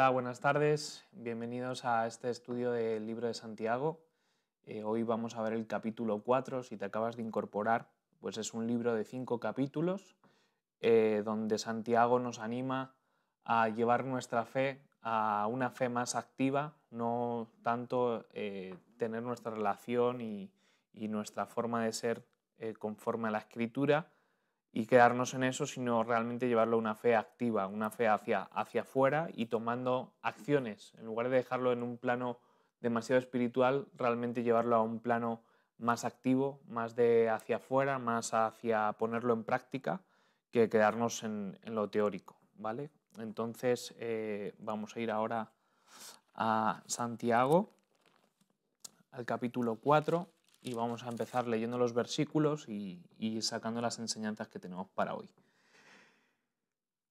Hola, buenas tardes. Bienvenidos a este estudio del libro de Santiago. Hoy vamos a ver el capítulo 4. Si te acabas de incorporar, pues es un libro de 5 capítulos donde Santiago nos anima a llevar nuestra fe a una fe más activa, no tanto tener nuestra relación y nuestra forma de ser conforme a la Escritura y quedarnos en eso, sino realmente llevarlo a una fe activa, una fe hacia afuera y tomando acciones. En lugar de dejarlo en un plano demasiado espiritual, realmente llevarlo a un plano más activo, más de hacia afuera, más hacia ponerlo en práctica, que quedarnos en lo teórico, ¿vale? Entonces vamos a ir ahora a Santiago, al capítulo 4, y vamos a empezar leyendo los versículos y sacando las enseñanzas que tenemos para hoy.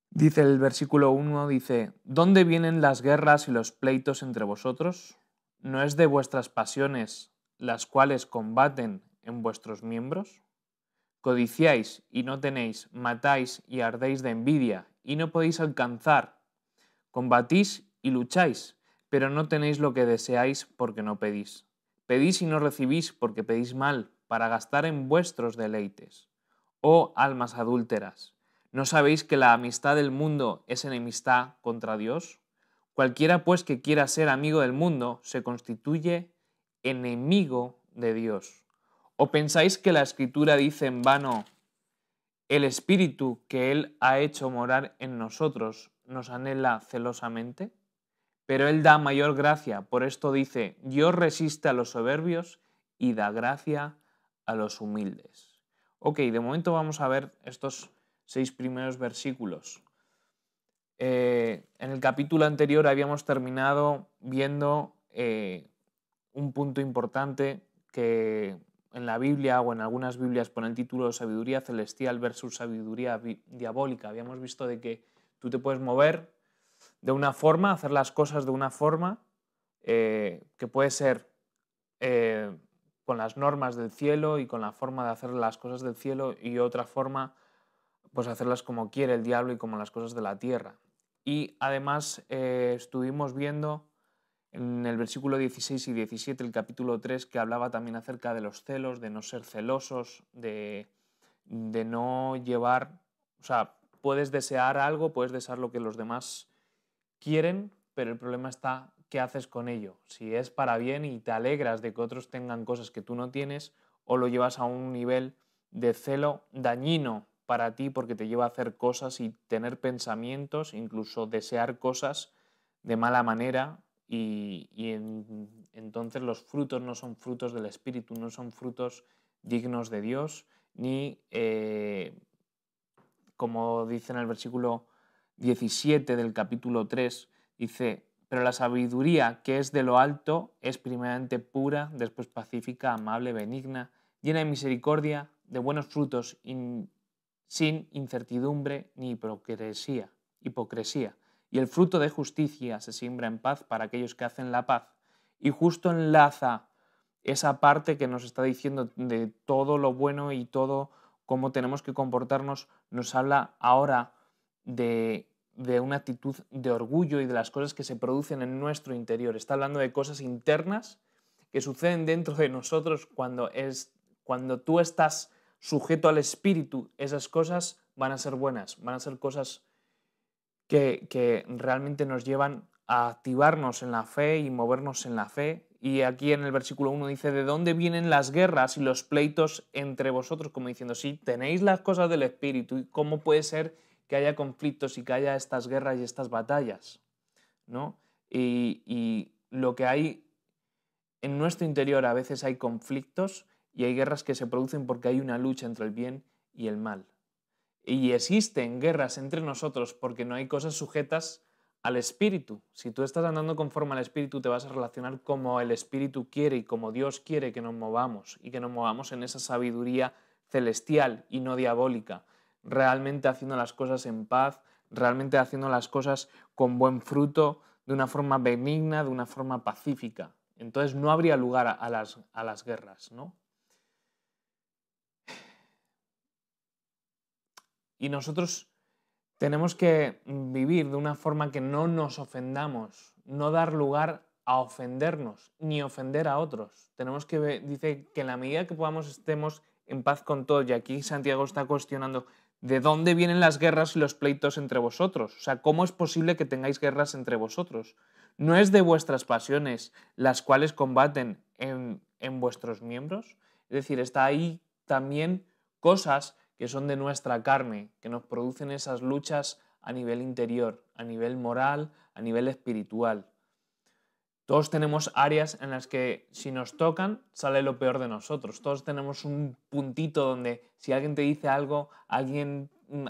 Dice el versículo 1, dice: ¿Dónde vienen las guerras y los pleitos entre vosotros? ¿No es de vuestras pasiones las cuales combaten en vuestros miembros? Codiciáis y no tenéis, matáis y ardéis de envidia y no podéis alcanzar. Combatís y lucháis, pero no tenéis lo que deseáis porque no pedís. Pedís y no recibís porque pedís mal, para gastar en vuestros deleites. Oh almas adúlteras, ¿no sabéis que la amistad del mundo es enemistad contra Dios? Cualquiera pues que quiera ser amigo del mundo se constituye enemigo de Dios. ¿O pensáis que la Escritura dice en vano: el Espíritu que Él ha hecho morar en nosotros nos anhela celosamente? Pero Él da mayor gracia, por esto dice: Dios resiste a los soberbios y da gracia a los humildes. Ok, de momento vamos a ver estos 6 primeros versículos. En el capítulo anterior habíamos terminado viendo un punto importante que en la Biblia o en algunas Biblias pone el título sabiduría celestial versus sabiduría diabólica. Habíamos visto de que tú te puedes mover de una forma, hacer las cosas de una forma que puede ser con las normas del cielo y con la forma de hacer las cosas del cielo, y otra forma pues hacerlas como quiere el diablo y como las cosas de la tierra. Y además estuvimos viendo en el versículo 16 y 17 el capítulo 3 que hablaba también acerca de los celos, de no ser celosos, de no llevar, o sea, puedes desear algo, puedes desear lo que los demás quieren, pero el problema está qué haces con ello. Si es para bien y te alegras de que otros tengan cosas que tú no tienes, o lo llevas a un nivel de celo dañino para ti porque te lleva a hacer cosas y tener pensamientos, incluso desear cosas de mala manera, entonces los frutos no son frutos del Espíritu, no son frutos dignos de Dios, ni como dice en el versículo 17 del capítulo 3, dice: pero la sabiduría que es de lo alto es primeramente pura, después pacífica, amable, benigna, llena de misericordia, de buenos frutos, sin incertidumbre ni hipocresía. Y el fruto de justicia se siembra en paz para aquellos que hacen la paz. Y justo enlaza esa parte que nos está diciendo de todo lo bueno y todo cómo tenemos que comportarnos, nos habla ahora de una actitud de orgullo y de las cosas que se producen en nuestro interior. Está hablando de cosas internas que suceden dentro de nosotros cuando tú estás sujeto al Espíritu. Esas cosas van a ser buenas, van a ser cosas que realmente nos llevan a activarnos en la fe y movernos en la fe. Y aquí en el versículo 1 dice: ¿de dónde vienen las guerras y los pleitos entre vosotros? Como diciendo, si tenéis las cosas del Espíritu, ¿cómo puede ser que haya conflictos y que haya estas guerras y estas batallas? ¿No? Y lo que hay en nuestro interior, a veces hay conflictos y hay guerras que se producen porque hay una lucha entre el bien y el mal. Y existen guerras entre nosotros porque no hay cosas sujetas al Espíritu. Si tú estás andando conforme al Espíritu, te vas a relacionar como el Espíritu quiere y como Dios quiere que nos movamos, y que nos movamos en esa sabiduría celestial y no diabólica, realmente haciendo las cosas en paz, realmente haciendo las cosas con buen fruto, de una forma benigna, de una forma pacífica. Entonces no habría lugar a las guerras, ¿no? Y nosotros Tenemos que vivir de una forma que no nos ofendamos, no dar lugar a ofendernos ni ofender a otros. Tenemos que, dice que en la medida que podamos estemos en paz con todos. Y aquí Santiago está cuestionando de dónde vienen las guerras y los pleitos entre vosotros. O sea, ¿cómo es posible que tengáis guerras entre vosotros? ¿No es de vuestras pasiones las cuales combaten en vuestros miembros? Es decir, está ahí también cosas que son de nuestra carne, que nos producen esas luchas a nivel interior, a nivel moral, a nivel espiritual. Todos tenemos áreas en las que si nos tocan sale lo peor de nosotros. Todos tenemos un puntito donde si alguien te dice algo, alguien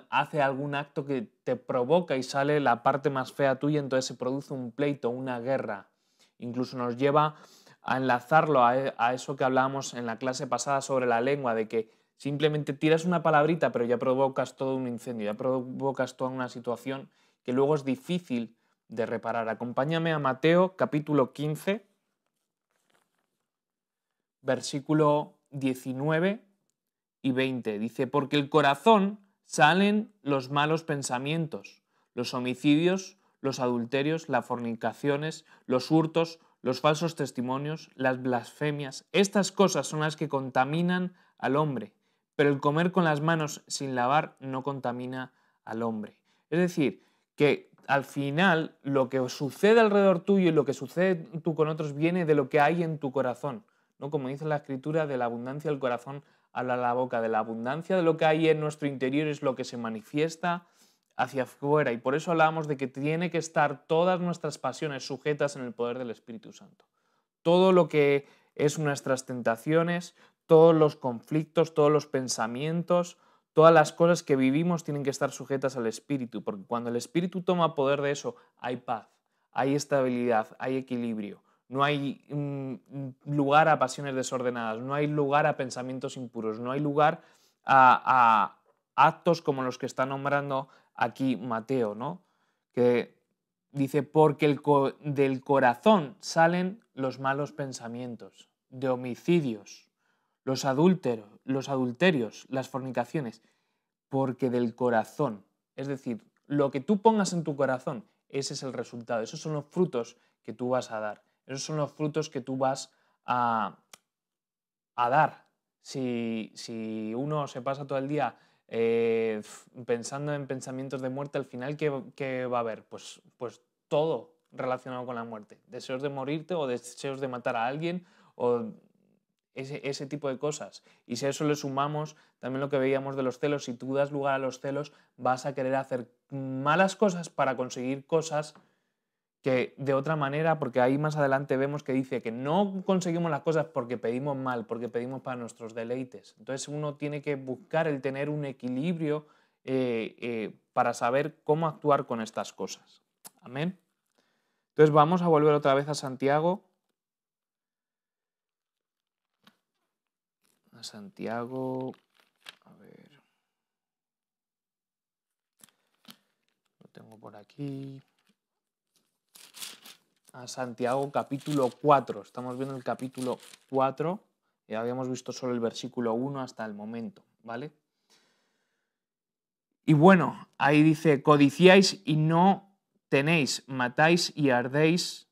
hace algún acto que te provoca y sale la parte más fea tuya, entonces se produce un pleito, una guerra. Incluso nos lleva a enlazarlo a eso que hablábamos en la clase pasada sobre la lengua, de que simplemente tiras una palabrita pero ya provocas todo un incendio, ya provocas toda una situación que luego es difícil de reparar. Acompáñame a Mateo capítulo 15, versículo 19 y 20. Dice, porque el corazón salen los malos pensamientos, los homicidios, los adulterios, las fornicaciones, los hurtos, los falsos testimonios, las blasfemias. Estas cosas son las que contaminan al hombre, pero el comer con las manos sin lavar no contamina al hombre. Es decir, que al final lo que sucede alrededor tuyo y lo que sucede tú con otros viene de lo que hay en tu corazón, ¿no? Como dice la escritura, de la abundancia del corazón habla la boca. De la abundancia de lo que hay en nuestro interior es lo que se manifiesta hacia afuera, y por eso hablábamos de que tiene que estar todas nuestras pasiones sujetas en el poder del Espíritu Santo. Todo lo que es nuestras tentaciones, todos los conflictos, todos los pensamientos, todas las cosas que vivimos tienen que estar sujetas al Espíritu, porque cuando el Espíritu toma poder de eso, hay paz, hay estabilidad, hay equilibrio. No hay lugar a pasiones desordenadas, no hay lugar a pensamientos impuros, no hay lugar a actos como los que está nombrando aquí Mateo, ¿no? Que dice, porque del corazón salen los malos pensamientos, de homicidios, los adulterios, las fornicaciones, porque del corazón, es decir, lo que tú pongas en tu corazón, ese es el resultado, esos son los frutos que tú vas a dar, esos son los frutos que tú vas a, dar. Si uno se pasa todo el día pensando en pensamientos de muerte, al final, ¿qué va a haber? Pues todo relacionado con la muerte. Deseos de morirte o deseos de matar a alguien o ese tipo de cosas. Y si a eso le sumamos también lo que veíamos de los celos, si tú das lugar a los celos, vas a querer hacer malas cosas para conseguir cosas que de otra manera, porque ahí más adelante vemos que dice que no conseguimos las cosas porque pedimos mal, porque pedimos para nuestros deleites. Entonces uno tiene que buscar el tener un equilibrio para saber cómo actuar con estas cosas. Amén. Entonces vamos a volver otra vez a Santiago. A Santiago, a ver, lo tengo por aquí. A Santiago capítulo 4. Estamos viendo el capítulo 4. Ya habíamos visto solo el versículo 1 hasta el momento, ¿vale? Y bueno, ahí dice, codiciáis y no tenéis, matáis y ardéis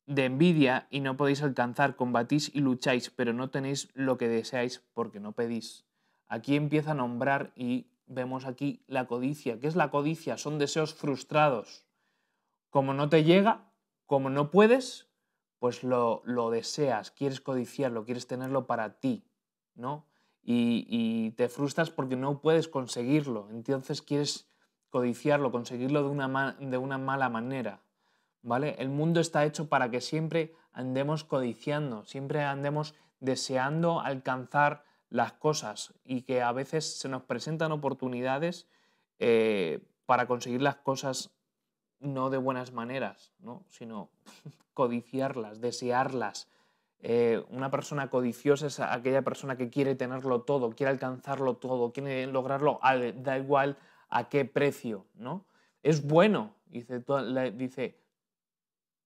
de envidia y no podéis alcanzar, combatís y lucháis, pero no tenéis lo que deseáis porque no pedís. Aquí empieza a nombrar y vemos aquí la codicia. ¿Qué es la codicia? Son deseos frustrados. Como no te llega, como no puedes, pues lo deseas, quieres codiciarlo, quieres tenerlo para ti, ¿no? Y te frustras porque no puedes conseguirlo, entonces quieres codiciarlo, conseguirlo de una mala manera, ¿vale? El mundo está hecho para que siempre andemos codiciando, siempre andemos deseando alcanzar las cosas y que a veces se nos presentan oportunidades para conseguir las cosas no de buenas maneras, ¿no? Sino codiciarlas, desearlas. Una persona codiciosa es aquella persona que quiere tenerlo todo, quiere alcanzarlo todo, quiere lograrlo, da igual a qué precio, ¿no? Es bueno, dice,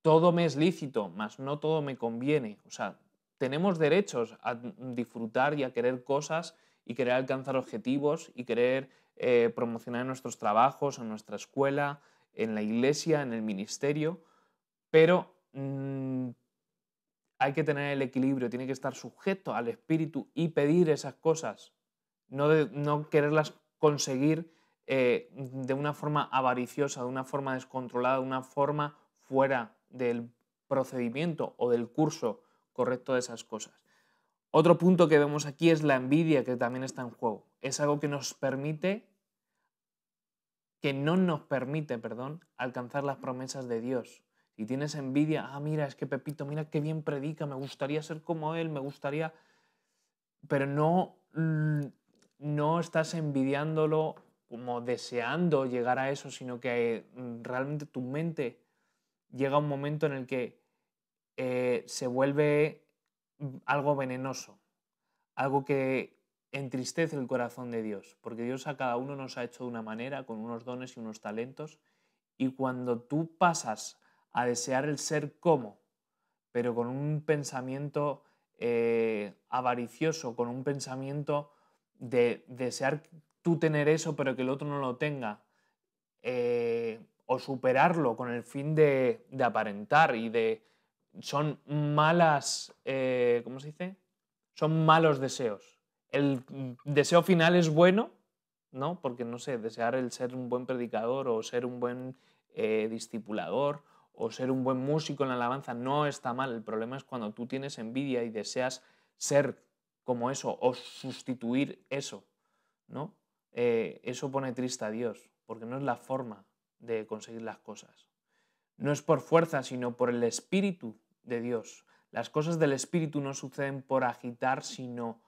todo me es lícito, mas no todo me conviene. O sea, tenemos derechos a disfrutar y a querer cosas y querer alcanzar objetivos y querer promocionar en nuestros trabajos, en nuestra escuela, en la iglesia, en el ministerio, pero hay que tener el equilibrio, tiene que estar sujeto al Espíritu y pedir esas cosas, no quererlas conseguir de una forma avariciosa, de una forma descontrolada, de una forma fuera del procedimiento o del curso correcto de esas cosas. Otro punto que vemos aquí es la envidia, que también está en juego. Es algo que no nos permite, alcanzar las promesas de Dios. Si tienes envidia, mira, es que Pepito, mira qué bien predica, me gustaría ser como él, me gustaría... Pero no estás envidiándolo como deseando llegar a eso, sino que realmente tu mente llega a un momento en el que se vuelve algo venenoso, algo que entristece el corazón de Dios, porque Dios a cada uno nos ha hecho de una manera, con unos dones y unos talentos, y cuando tú pasas a desear el ser como, pero con un pensamiento avaricioso, con un pensamiento de desear tú tener eso, pero que el otro no lo tenga, o superarlo con el fin de aparentar y de... Son malas... ¿cómo se dice? Son malos deseos. El deseo final es bueno, ¿no? Porque, no sé, desear el ser un buen predicador o ser un buen discipulador o ser un buen músico en la alabanza no está mal. El problema es cuando tú tienes envidia y deseas ser como eso o sustituir eso, ¿no? Eso pone triste a Dios, porque no es la forma de conseguir las cosas. No es por fuerza, sino por el Espíritu de Dios. Las cosas del Espíritu no suceden por agitar, sino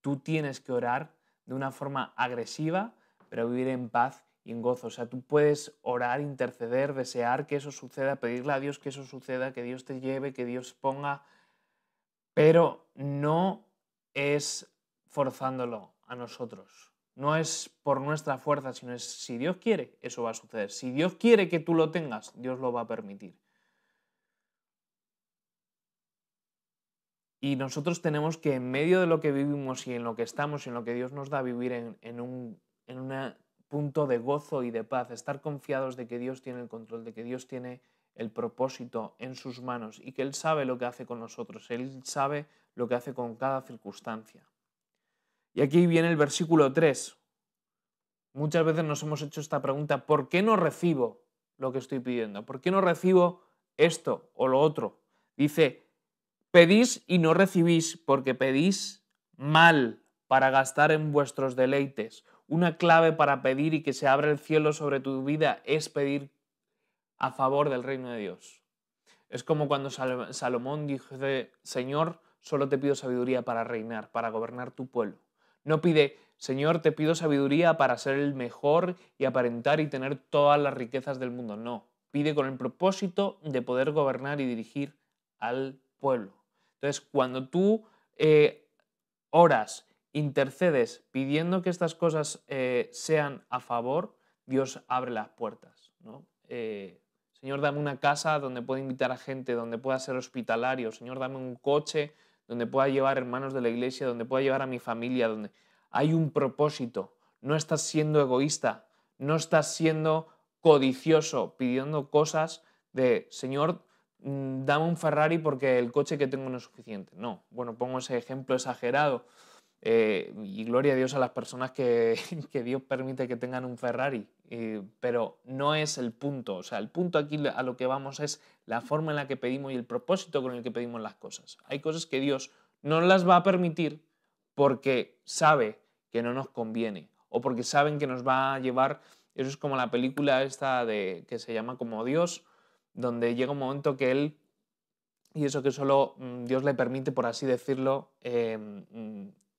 tú tienes que orar de una forma agresiva, pero vivir en paz y en gozo. O sea, tú puedes orar, interceder, desear que eso suceda, pedirle a Dios que eso suceda, que Dios te lleve, que Dios ponga, pero no es forzándolo a nosotros. No es por nuestra fuerza, sino es si Dios quiere, eso va a suceder. Si Dios quiere que tú lo tengas, Dios lo va a permitir. Y nosotros tenemos que, en medio de lo que vivimos y en lo que estamos y en lo que Dios nos da, vivir en un punto de gozo y de paz, estar confiados de que Dios tiene el control, de que Dios tiene el propósito en sus manos y que Él sabe lo que hace con nosotros, Él sabe lo que hace con cada circunstancia. Y aquí viene el versículo 3. Muchas veces nos hemos hecho esta pregunta: ¿por qué no recibo lo que estoy pidiendo? ¿Por qué no recibo esto o lo otro? Dice: pedís y no recibís porque pedís mal para gastar en vuestros deleites. Una clave para pedir y que se abra el cielo sobre tu vida es pedir a favor del reino de Dios. Es como cuando Salomón dijo: Señor, solo te pido sabiduría para reinar, para gobernar tu pueblo. No pide: Señor, te pido sabiduría para ser el mejor y aparentar y tener todas las riquezas del mundo. No, pide con el propósito de poder gobernar y dirigir al pueblo. Entonces, cuando tú oras, intercedes, pidiendo que estas cosas sean a favor, Dios abre las puertas, ¿no? Señor, dame una casa donde pueda invitar a gente, donde pueda ser hospitalario. Señor, dame un coche donde pueda llevar hermanos de la iglesia, donde pueda llevar a mi familia, donde hay un propósito. No estás siendo egoísta, no estás siendo codicioso, pidiendo cosas de: Señor, dame un Ferrari porque el coche que tengo no es suficiente. No, bueno, pongo ese ejemplo exagerado. Y gloria a Dios a las personas que Dios permite que tengan un Ferrari, pero no es el punto. O sea, el punto aquí a lo que vamos es la forma en la que pedimos y el propósito con el que pedimos las cosas. Hay cosas que Dios no las va a permitir porque sabe que no nos conviene o porque saben que nos va a llevar... Eso es como la película esta que se llama Como Dios, donde llega un momento que él, y eso que solo Dios le permite, por así decirlo,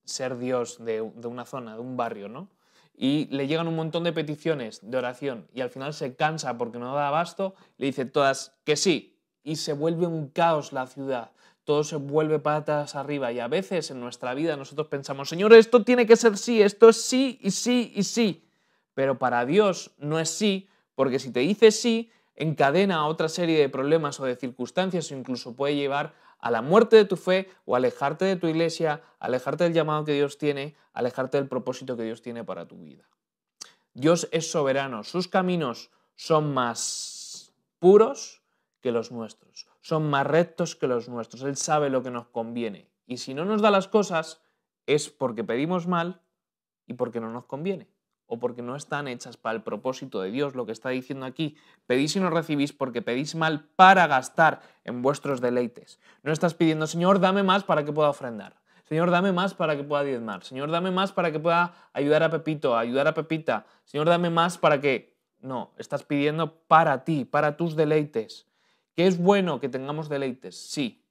ser Dios de una zona, de un barrio, ¿no? Y le llegan un montón de peticiones de oración y al final se cansa porque no da abasto, le dice todas que sí y se vuelve un caos la ciudad, todo se vuelve patas arriba y a veces en nuestra vida nosotros pensamos: Señor, esto tiene que ser sí, esto es sí y sí y sí, pero para Dios no es sí, porque si te dice sí, encadena otra serie de problemas o de circunstancias o incluso puede llevar a la muerte de tu fe o alejarte de tu iglesia, alejarte del llamado que Dios tiene, alejarte del propósito que Dios tiene para tu vida. Dios es soberano, sus caminos son más puros que los nuestros, son más rectos que los nuestros, Él sabe lo que nos conviene. Y si no nos da las cosas es porque pedimos mal y porque no nos conviene, o porque no están hechas para el propósito de Dios. Lo que está diciendo aquí, pedís y no recibís porque pedís mal para gastar en vuestros deleites. No estás pidiendo, Señor, dame más para que pueda ofrendar. Señor, dame más para que pueda diezmar. Señor, dame más para que pueda ayudar a Pepito, ayudar a Pepita. Señor, dame más para que... No, estás pidiendo para ti, para tus deleites. ¿Que es bueno que tengamos deleites? Sí,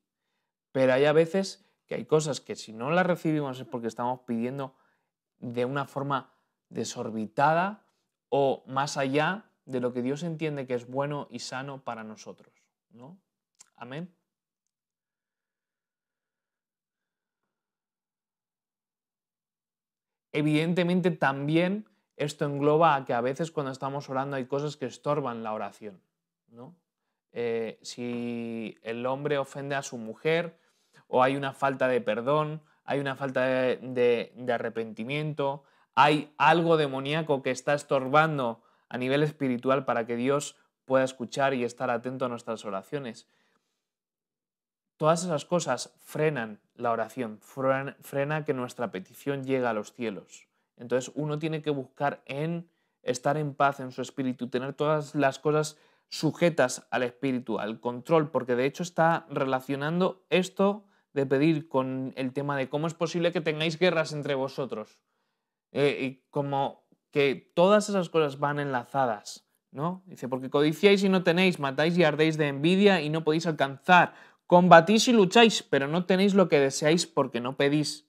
pero hay a veces que hay cosas que si no las recibimos es porque estamos pidiendo de una forma desorbitada o más allá de lo que Dios entiende que es bueno y sano para nosotros, ¿no? Amén. Evidentemente también esto engloba a que a veces cuando estamos orando hay cosas que estorban la oración, ¿no? Si el hombre ofende a su mujer o hay una falta de perdón, hay una falta de arrepentimiento, hay algo demoníaco que está estorbando a nivel espiritual para que Dios pueda escuchar y estar atento a nuestras oraciones. Todas esas cosas frenan la oración, frena que nuestra petición llegue a los cielos. Entonces uno tiene que buscar en estar en paz en su espíritu, tener todas las cosas sujetas al espíritu, al control, porque de hecho está relacionando esto de pedir con el tema de cómo es posible que tengáis guerras entre vosotros. Y como que todas esas cosas van enlazadas, ¿no? Dice, porque codiciáis y no tenéis, matáis y ardéis de envidia y no podéis alcanzar, combatís y lucháis, pero no tenéis lo que deseáis porque no pedís.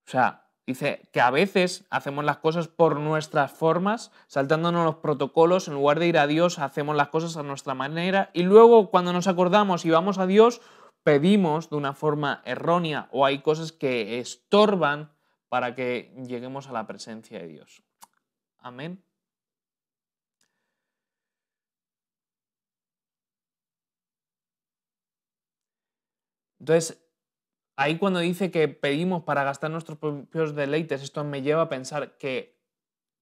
O sea, dice que a veces hacemos las cosas por nuestras formas, saltándonos los protocolos, en lugar de ir a Dios hacemos las cosas a nuestra manera y luego cuando nos acordamos y vamos a Dios pedimos de una forma errónea o hay cosas que estorban para que lleguemos a la presencia de Dios. Amén. Entonces, ahí cuando dice que pedimos para gastar nuestros propios deleites, esto me lleva a pensar que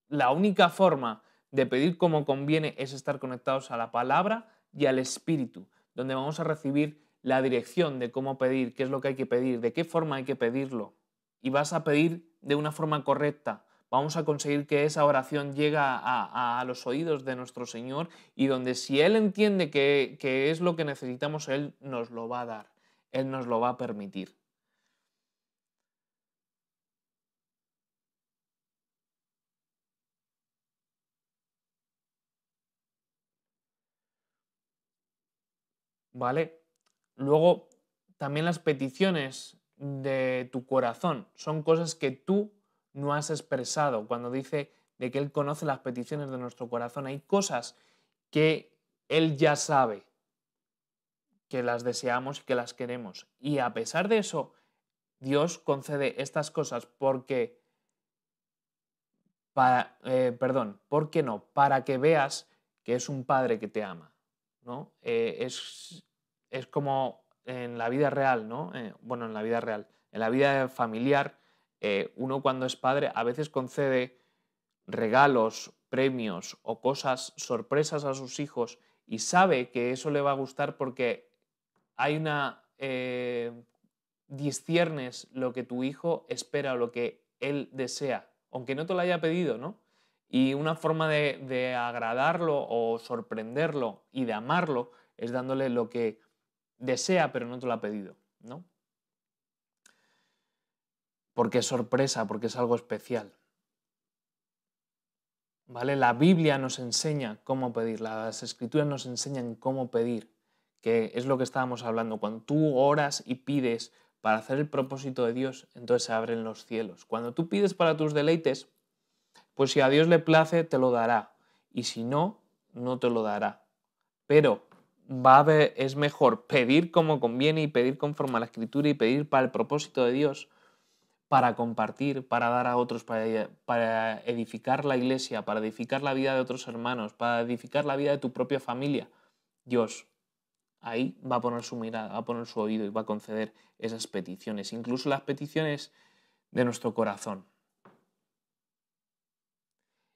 la única forma de pedir como conviene es estar conectados a la palabra y al Espíritu, donde vamos a recibir la dirección de cómo pedir, qué es lo que hay que pedir, de qué forma hay que pedirlo. Y vas a pedir de una forma correcta. Vamos a conseguir que esa oración llegue a los oídos de nuestro Señor y donde si Él entiende que es lo que necesitamos, Él nos lo va a dar, Él nos lo va a permitir. ¿Vale? Luego, también las peticiones de tu corazón son cosas que tú no has expresado. Cuando dice de que Él conoce las peticiones de nuestro corazón, hay cosas que Él ya sabe que las deseamos y que las queremos. Y a pesar de eso, Dios concede estas cosas porque, ¿por qué no? Para que veas que es un padre que te ama, ¿no? Es como en la vida real, ¿no? Bueno, en la vida real, en la vida familiar, uno cuando es padre a veces concede regalos, premios o cosas sorpresas a sus hijos y sabe que eso le va a gustar porque hay una... disciernes lo que tu hijo espera o lo que él desea, aunque no te lo haya pedido, ¿no? Y una forma de agradarlo o sorprenderlo y de amarlo es dándole lo que desea pero no te lo ha pedido, ¿no? Porque es sorpresa, porque es algo especial. ¿Vale? La Biblia nos enseña cómo pedir, las escrituras nos enseñan cómo pedir, que es lo que estábamos hablando. Cuando tú oras y pides para hacer el propósito de Dios, entonces se abren los cielos. Cuando tú pides para tus deleites, pues si a Dios le place, te lo dará. Y si no, no te lo dará. Pero es mejor pedir como conviene y pedir conforme a la escritura y pedir para el propósito de Dios, para compartir, para dar a otros, para edificar la iglesia, para edificar la vida de otros hermanos, para edificar la vida de tu propia familia. Dios ahí va a poner su mirada, va a poner su oído y va a conceder esas peticiones, incluso las peticiones de nuestro corazón.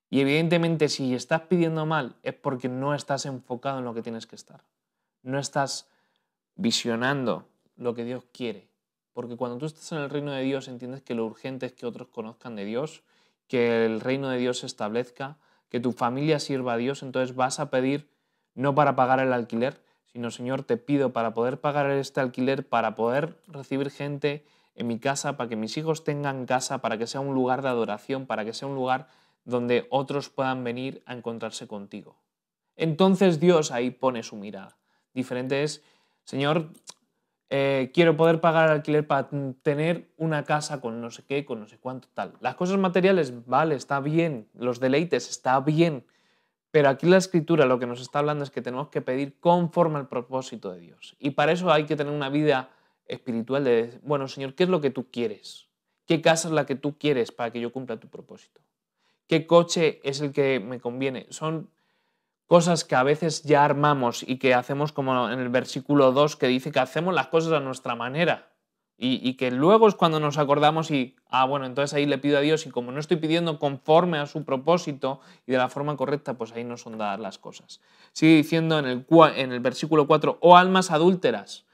Y evidentemente si estás pidiendo mal es porque no estás enfocado en lo que tienes que estar. No estás visionando lo que Dios quiere. Porque cuando tú estás en el reino de Dios entiendes que lo urgente es que otros conozcan de Dios, que el reino de Dios se establezca, que tu familia sirva a Dios. Entonces vas a pedir no para pagar el alquiler, sino Señor, te pido para poder pagar este alquiler, para poder recibir gente en mi casa, para que mis hijos tengan casa, para que sea un lugar de adoración, para que sea un lugar donde otros puedan venir a encontrarse contigo. Entonces Dios ahí pone su mirada. Diferente es, Señor, quiero poder pagar el alquiler para tener una casa con no sé qué, con no sé cuánto, tal. Las cosas materiales, vale, está bien, los deleites, está bien, pero aquí la Escritura lo que nos está hablando es que tenemos que pedir conforme al propósito de Dios. Y para eso hay que tener una vida espiritual de decir, bueno, Señor, ¿qué es lo que tú quieres? ¿Qué casa es la que tú quieres para que yo cumpla tu propósito? ¿Qué coche es el que me conviene? Son cosas que a veces ya armamos y que hacemos como en el versículo 2 que dice que hacemos las cosas a nuestra manera y que luego es cuando nos acordamos y, bueno, entonces ahí le pido a Dios y como no estoy pidiendo conforme a su propósito y de la forma correcta, pues ahí no son dadas las cosas. Sigue diciendo en el versículo 4, almas adúlteras,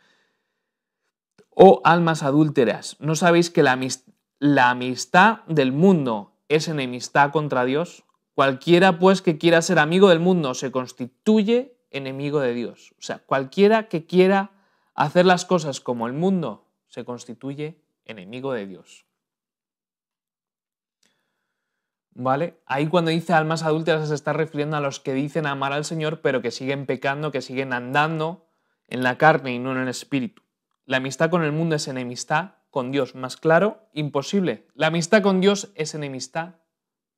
almas adúlteras, ¿no sabéis que la amistad del mundo es enemistad contra Dios? Cualquiera, pues, que quiera ser amigo del mundo se constituye enemigo de Dios. O sea, cualquiera que quiera hacer las cosas como el mundo se constituye enemigo de Dios. ¿Vale? Ahí cuando dice almas adúlteras se está refiriendo a los que dicen amar al Señor, pero que siguen pecando, que siguen andando en la carne y no en el espíritu. La amistad con el mundo es enemistad con Dios. Más claro, imposible. La amistad con Dios es enemistad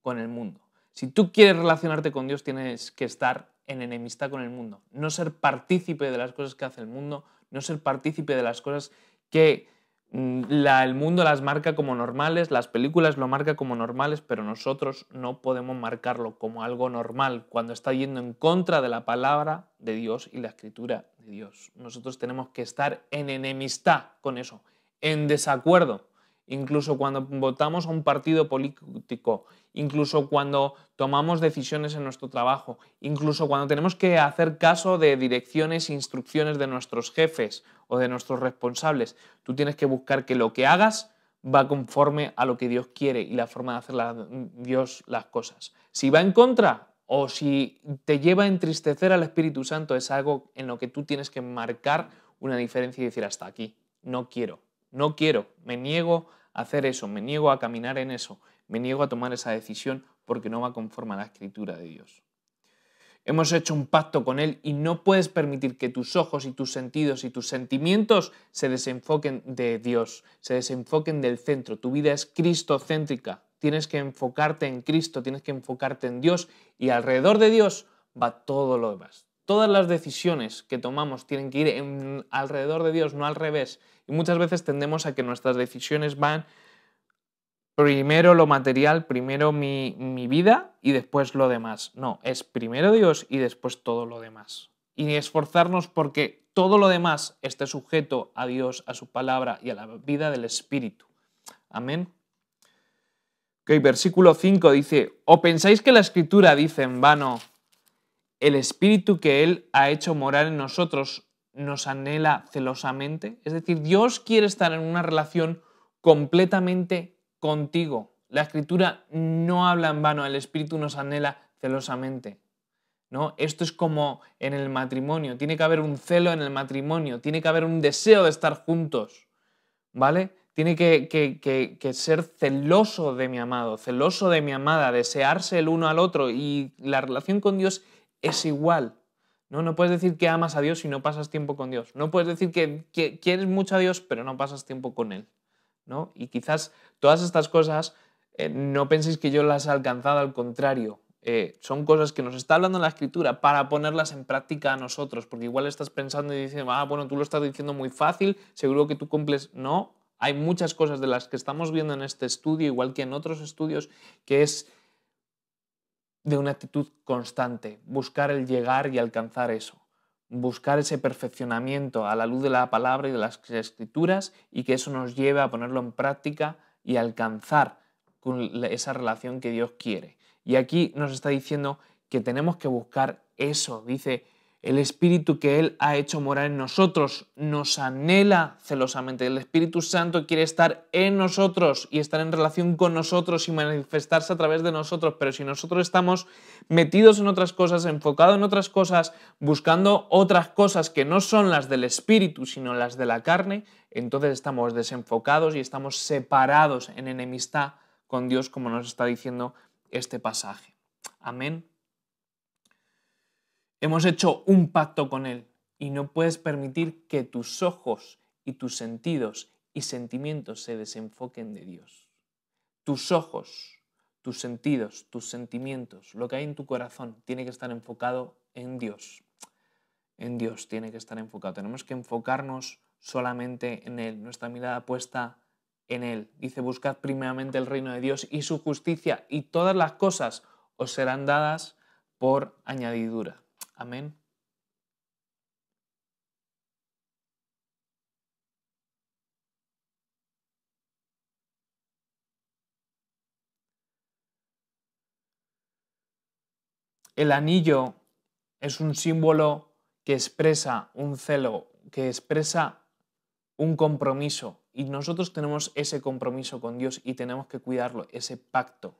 con el mundo. Si tú quieres relacionarte con Dios, tienes que estar en enemistad con el mundo. No ser partícipe de las cosas que hace el mundo, no ser partícipe de las cosas que el mundo las marca como normales, las películas lo marcan como normales, pero nosotros no podemos marcarlo como algo normal cuando está yendo en contra de la palabra de Dios y la escritura de Dios. Nosotros tenemos que estar en enemistad con eso, en desacuerdo. Incluso cuando votamos a un partido político, incluso cuando tomamos decisiones en nuestro trabajo, incluso cuando tenemos que hacer caso de direcciones e instrucciones de nuestros jefes o de nuestros responsables, tú tienes que buscar que lo que hagas va conforme a lo que Dios quiere y la forma de hacer Dios las cosas. Si va en contra o si te lleva a entristecer al Espíritu Santo, es algo en lo que tú tienes que marcar una diferencia y decir hasta aquí, no quiero, me niego a hacer eso, me niego a caminar en eso, me niego a tomar esa decisión porque no va conforme a la escritura de Dios. Hemos hecho un pacto con Él y no puedes permitir que tus ojos y tus sentidos y tus sentimientos se desenfoquen de Dios, se desenfoquen del centro. Tu vida es cristocéntrica. Tienes que enfocarte en Cristo, tienes que enfocarte en Dios y alrededor de Dios va todo lo demás. Todas las decisiones que tomamos tienen que ir alrededor de Dios, no al revés. Y muchas veces tendemos a que nuestras decisiones van primero lo material, primero mi vida y después lo demás. No, es primero Dios y después todo lo demás. Y esforzarnos porque todo lo demás esté sujeto a Dios, a su palabra y a la vida del Espíritu. Amén. Ok, versículo 5 dice, ¿o pensáis que la Escritura dice en vano, el Espíritu que Él ha hecho morar en nosotros nos anhela celosamente? Es decir, Dios quiere estar en una relación completamente contigo. La Escritura no habla en vano, el Espíritu nos anhela celosamente. ¿No? Esto es como en el matrimonio, tiene que haber un celo en el matrimonio, tiene que haber un deseo de estar juntos, ¿vale? Tiene que ser celoso de mi amado, celoso de mi amada, desearse el uno al otro y la relación con Dios es igual. No puedes decir que amas a Dios si no pasas tiempo con Dios. No puedes decir que quieres mucho a Dios pero no pasas tiempo con Él. ¿No? Y quizás todas estas cosas no penséis que yo las he alcanzado, al contrario. Son cosas que nos está hablando la Escritura para ponerlas en práctica a nosotros, porque igual estás pensando y diciendo, bueno, tú lo estás diciendo muy fácil, seguro que tú cumples. No, hay muchas cosas de las que estamos viendo en este estudio, igual que en otros estudios, que es de una actitud constante, buscar el llegar y alcanzar eso. buscar ese perfeccionamiento a la luz de la palabra y de las escrituras, y que eso nos lleve a ponerlo en práctica y alcanzar con esa relación que Dios quiere. Y aquí nos está diciendo que tenemos que buscar eso. Dice, el Espíritu que Él ha hecho morar en nosotros nos anhela celosamente. El Espíritu Santo quiere estar en nosotros y estar en relación con nosotros y manifestarse a través de nosotros. Pero si nosotros estamos metidos en otras cosas, enfocados en otras cosas, buscando otras cosas que no son las del Espíritu, sino las de la carne, entonces estamos desenfocados y estamos separados en enemistad con Dios, como nos está diciendo este pasaje. Amén. Hemos hecho un pacto con Él y no puedes permitir que tus ojos y tus sentidos y sentimientos se desenfoquen de Dios. Tus ojos, tus sentidos, tus sentimientos, lo que hay en tu corazón tiene que estar enfocado en Dios. En Dios tiene que estar enfocado. Tenemos que enfocarnos solamente en Él, nuestra mirada puesta en Él. Dice, buscad primeramente el reino de Dios y su justicia, y todas las cosas os serán dadas por añadidura. Amén. El anillo es un símbolo que expresa un celo, que expresa un compromiso, y nosotros tenemos ese compromiso con Dios y tenemos que cuidarlo, ese pacto.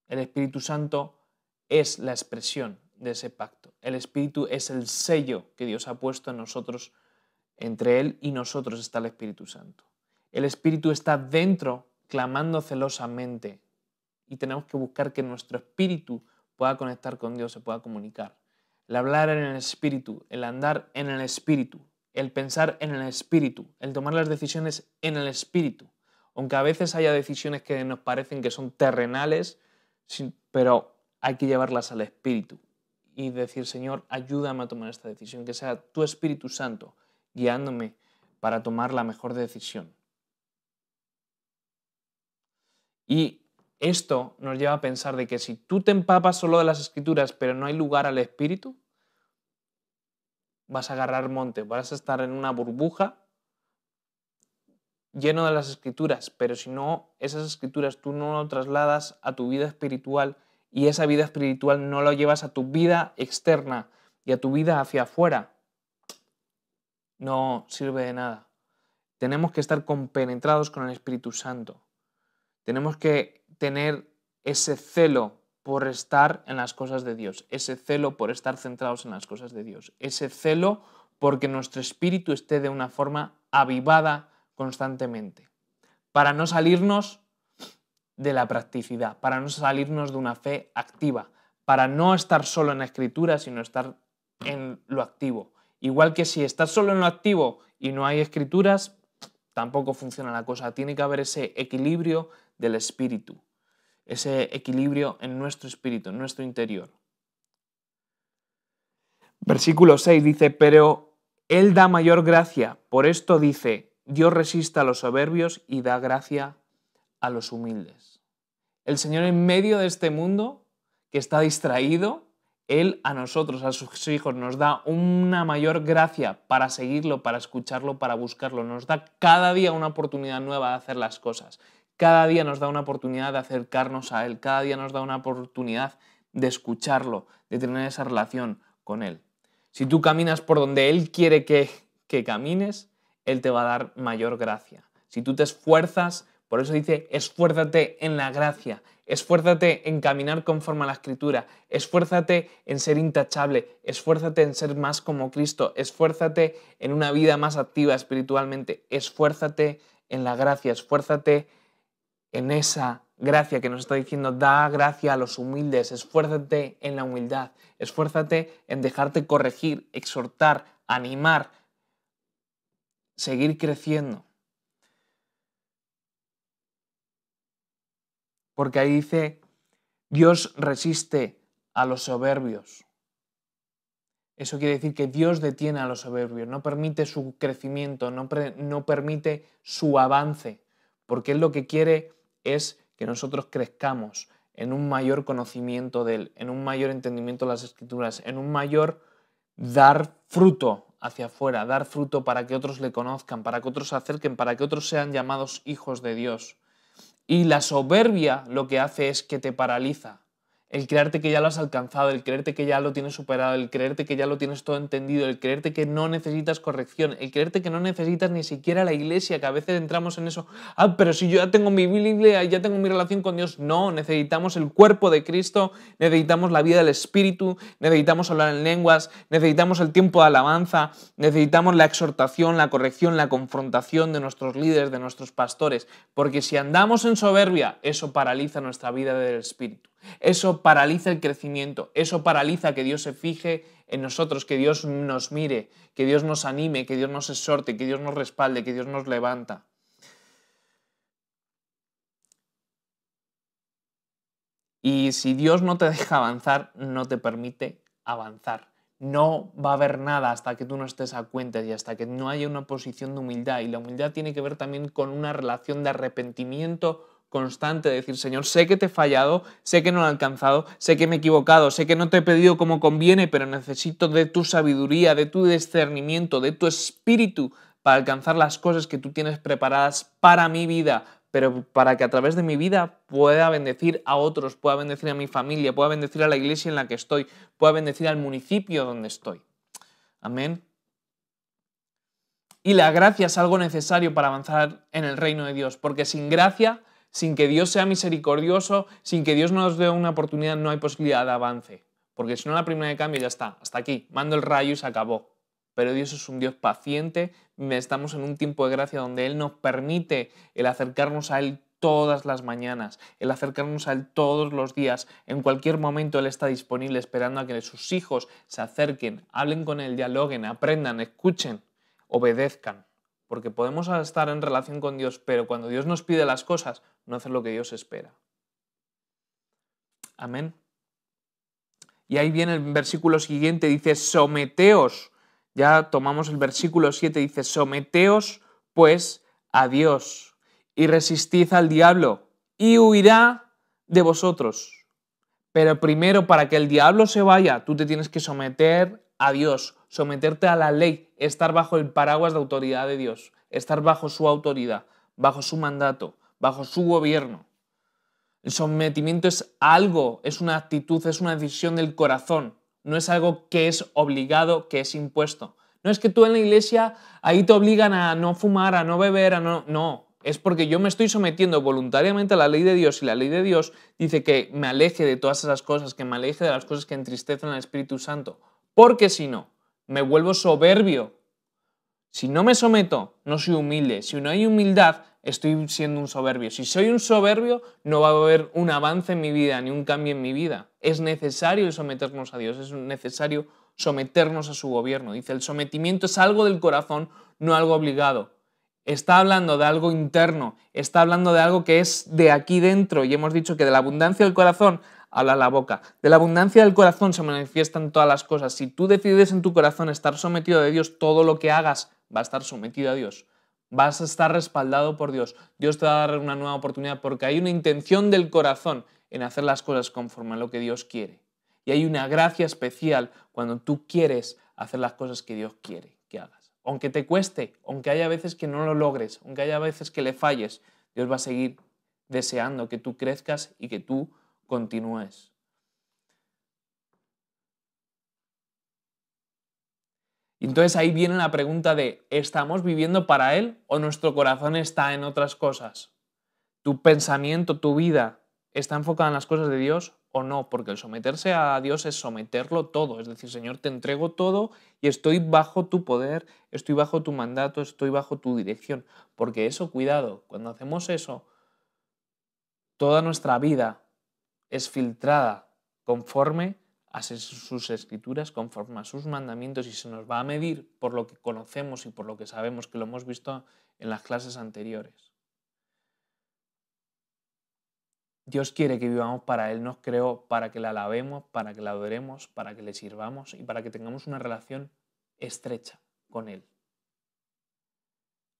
El Espíritu Santo es la expresión de ese pacto. El Espíritu es el sello que Dios ha puesto en nosotros. Entre Él y nosotros está el Espíritu Santo. El Espíritu está dentro, clamando celosamente, y tenemos que buscar que nuestro espíritu pueda conectar con Dios, se pueda comunicar. El hablar en el Espíritu, el andar en el Espíritu, el pensar en el Espíritu, el tomar las decisiones en el Espíritu. Aunque a veces haya decisiones que nos parecen que son terrenales, pero hay que llevarlas al Espíritu y decir, Señor, ayúdame a tomar esta decisión, que sea tu Espíritu Santo guiándome para tomar la mejor decisión. Y esto nos lleva a pensar de que si tú te empapas solo de las Escrituras, pero no hay lugar al Espíritu, vas a agarrar monte, vas a estar en una burbuja lleno de las Escrituras, pero si no, esas Escrituras tú no lo trasladas a tu vida espiritual, y esa vida espiritual no lo llevas a tu vida externa y a tu vida hacia afuera, no sirve de nada. Tenemos que estar compenetrados con el Espíritu Santo. Tenemos que tener ese celo por estar en las cosas de Dios, ese celo por estar centrados en las cosas de Dios, ese celo porque nuestro espíritu esté de una forma avivada constantemente, para no salirnos de la practicidad, para no salirnos de una fe activa, para no estar solo en la Escritura, sino estar en lo activo. Igual que si estás solo en lo activo y no hay Escrituras, tampoco funciona la cosa. Tiene que haber ese equilibrio del espíritu, ese equilibrio en nuestro espíritu, en nuestro interior. Versículo 6 dice, pero Él da mayor gracia. Por esto dice, Dios resiste a los soberbios y da gracia a los humildes. El Señor, en medio de este mundo que está distraído, Él a nosotros, a sus hijos, nos da una mayor gracia para seguirlo, para escucharlo, para buscarlo. Nos da cada día una oportunidad nueva de hacer las cosas. Cada día nos da una oportunidad de acercarnos a Él. Cada día nos da una oportunidad de escucharlo, de tener esa relación con Él. Si tú caminas por donde Él quiere que camines, Él te va a dar mayor gracia. Si tú te esfuerzas, por eso dice, esfuérzate en la gracia, esfuérzate en caminar conforme a la Escritura, esfuérzate en ser intachable, esfuérzate en ser más como Cristo, esfuérzate en una vida más activa espiritualmente, esfuérzate en la gracia, esfuérzate en esa gracia que nos está diciendo, da gracia a los humildes, esfuérzate en la humildad, esfuérzate en dejarte corregir, exhortar, animar, seguir creciendo. Porque ahí dice, Dios resiste a los soberbios. Eso quiere decir que Dios detiene a los soberbios, no permite su crecimiento, no permite su avance, porque Él lo que quiere es que nosotros crezcamos en un mayor conocimiento de Él, en un mayor entendimiento de las Escrituras, en un mayor dar fruto hacia afuera, dar fruto para que otros le conozcan, para que otros se acerquen, para que otros sean llamados hijos de Dios. Y la soberbia lo que hace es que te paraliza. El creerte que ya lo has alcanzado, el creerte que ya lo tienes superado, el creerte que ya lo tienes todo entendido, el creerte que no necesitas corrección, el creerte que no necesitas ni siquiera la iglesia, que a veces entramos en eso. Ah, pero si yo ya tengo mi Biblia, ya tengo mi relación con Dios. No, necesitamos el cuerpo de Cristo, necesitamos la vida del Espíritu, necesitamos hablar en lenguas, necesitamos el tiempo de alabanza, necesitamos la exhortación, la corrección, la confrontación de nuestros líderes, de nuestros pastores, porque si andamos en soberbia, eso paraliza nuestra vida del Espíritu. Eso paraliza el crecimiento, eso paraliza que Dios se fije en nosotros, que Dios nos mire, que Dios nos anime, que Dios nos exhorte, que Dios nos respalde, que Dios nos levanta. Y si Dios no te deja avanzar, no te permite avanzar. No va a haber nada hasta que tú no estés a cuentas y hasta que no haya una posición de humildad. Y la humildad tiene que ver también con una relación de arrepentimiento constante, de decir, Señor, sé que te he fallado, sé que no lo he alcanzado, sé que me he equivocado, sé que no te he pedido como conviene, pero necesito de tu sabiduría, de tu discernimiento, de tu espíritu para alcanzar las cosas que tú tienes preparadas para mi vida, pero para que a través de mi vida pueda bendecir a otros, pueda bendecir a mi familia, pueda bendecir a la iglesia en la que estoy, pueda bendecir al municipio donde estoy. Amén. Y la gracia es algo necesario para avanzar en el reino de Dios, porque sin gracia, sin que Dios sea misericordioso, sin que Dios nos dé una oportunidad, no hay posibilidad de avance. Porque si no, la primera de cambio ya está, hasta aquí, mando el rayo y se acabó. Pero Dios es un Dios paciente, estamos en un tiempo de gracia donde Él nos permite el acercarnos a Él todas las mañanas, el acercarnos a Él todos los días. En cualquier momento Él está disponible esperando a que sus hijos se acerquen, hablen con Él, dialoguen, aprendan, escuchen, obedezcan. Porque podemos estar en relación con Dios, pero cuando Dios nos pide las cosas, no hacer lo que Dios espera. Amén. Y ahí viene el versículo siguiente, dice, someteos. Ya tomamos el versículo 7, dice, someteos pues a Dios y resistid al diablo y huirá de vosotros. Pero primero, para que el diablo se vaya, tú te tienes que someter a Dios, someterte a la ley, estar bajo el paraguas de autoridad de Dios, estar bajo su autoridad, bajo su mandato, bajo su gobierno. El sometimiento es algo, es una actitud, es una decisión del corazón, no es algo que es obligado, que es impuesto. No es que tú en la iglesia ahí te obligan a no fumar, a no beber, a no... No, es porque yo me estoy sometiendo voluntariamente a la ley de Dios y la ley de Dios dice que me aleje de todas esas cosas, que me aleje de las cosas que entristecen al Espíritu Santo. Porque si no, me vuelvo soberbio. Si no me someto, no soy humilde. Si no hay humildad, estoy siendo un soberbio. Si soy un soberbio, no va a haber un avance en mi vida, ni un cambio en mi vida. Es necesario el someternos a Dios, es necesario someternos a su gobierno. Dice, el sometimiento es algo del corazón, no algo obligado. Está hablando de algo interno, está hablando de algo que es de aquí dentro. Y hemos dicho que de la abundancia del corazón habla la boca. De la abundancia del corazón se manifiestan todas las cosas. Si tú decides en tu corazón estar sometido a Dios, todo lo que hagas va a estar sometido a Dios. Vas a estar respaldado por Dios. Dios te va a dar una nueva oportunidad porque hay una intención del corazón en hacer las cosas conforme a lo que Dios quiere. Y hay una gracia especial cuando tú quieres hacer las cosas que Dios quiere que hagas. Aunque te cueste, aunque haya veces que no lo logres, aunque haya veces que le falles, Dios va a seguir deseando que tú crezcas y que tú continúes. Y entonces ahí viene la pregunta de, ¿estamos viviendo para Él o nuestro corazón está en otras cosas? ¿Tu pensamiento, tu vida está enfocada en las cosas de Dios o no? Porque el someterse a Dios es someterlo todo. Es decir, Señor, te entrego todo y estoy bajo tu poder, estoy bajo tu mandato, estoy bajo tu dirección. Porque eso, cuidado, cuando hacemos eso, toda nuestra vida es filtrada conforme a sus escrituras, conforme a sus mandamientos y se nos va a medir por lo que conocemos y por lo que sabemos, que lo hemos visto en las clases anteriores. Dios quiere que vivamos para Él, nos creó para que le alabemos, para que le adoremos, para que le sirvamos y para que tengamos una relación estrecha con Él.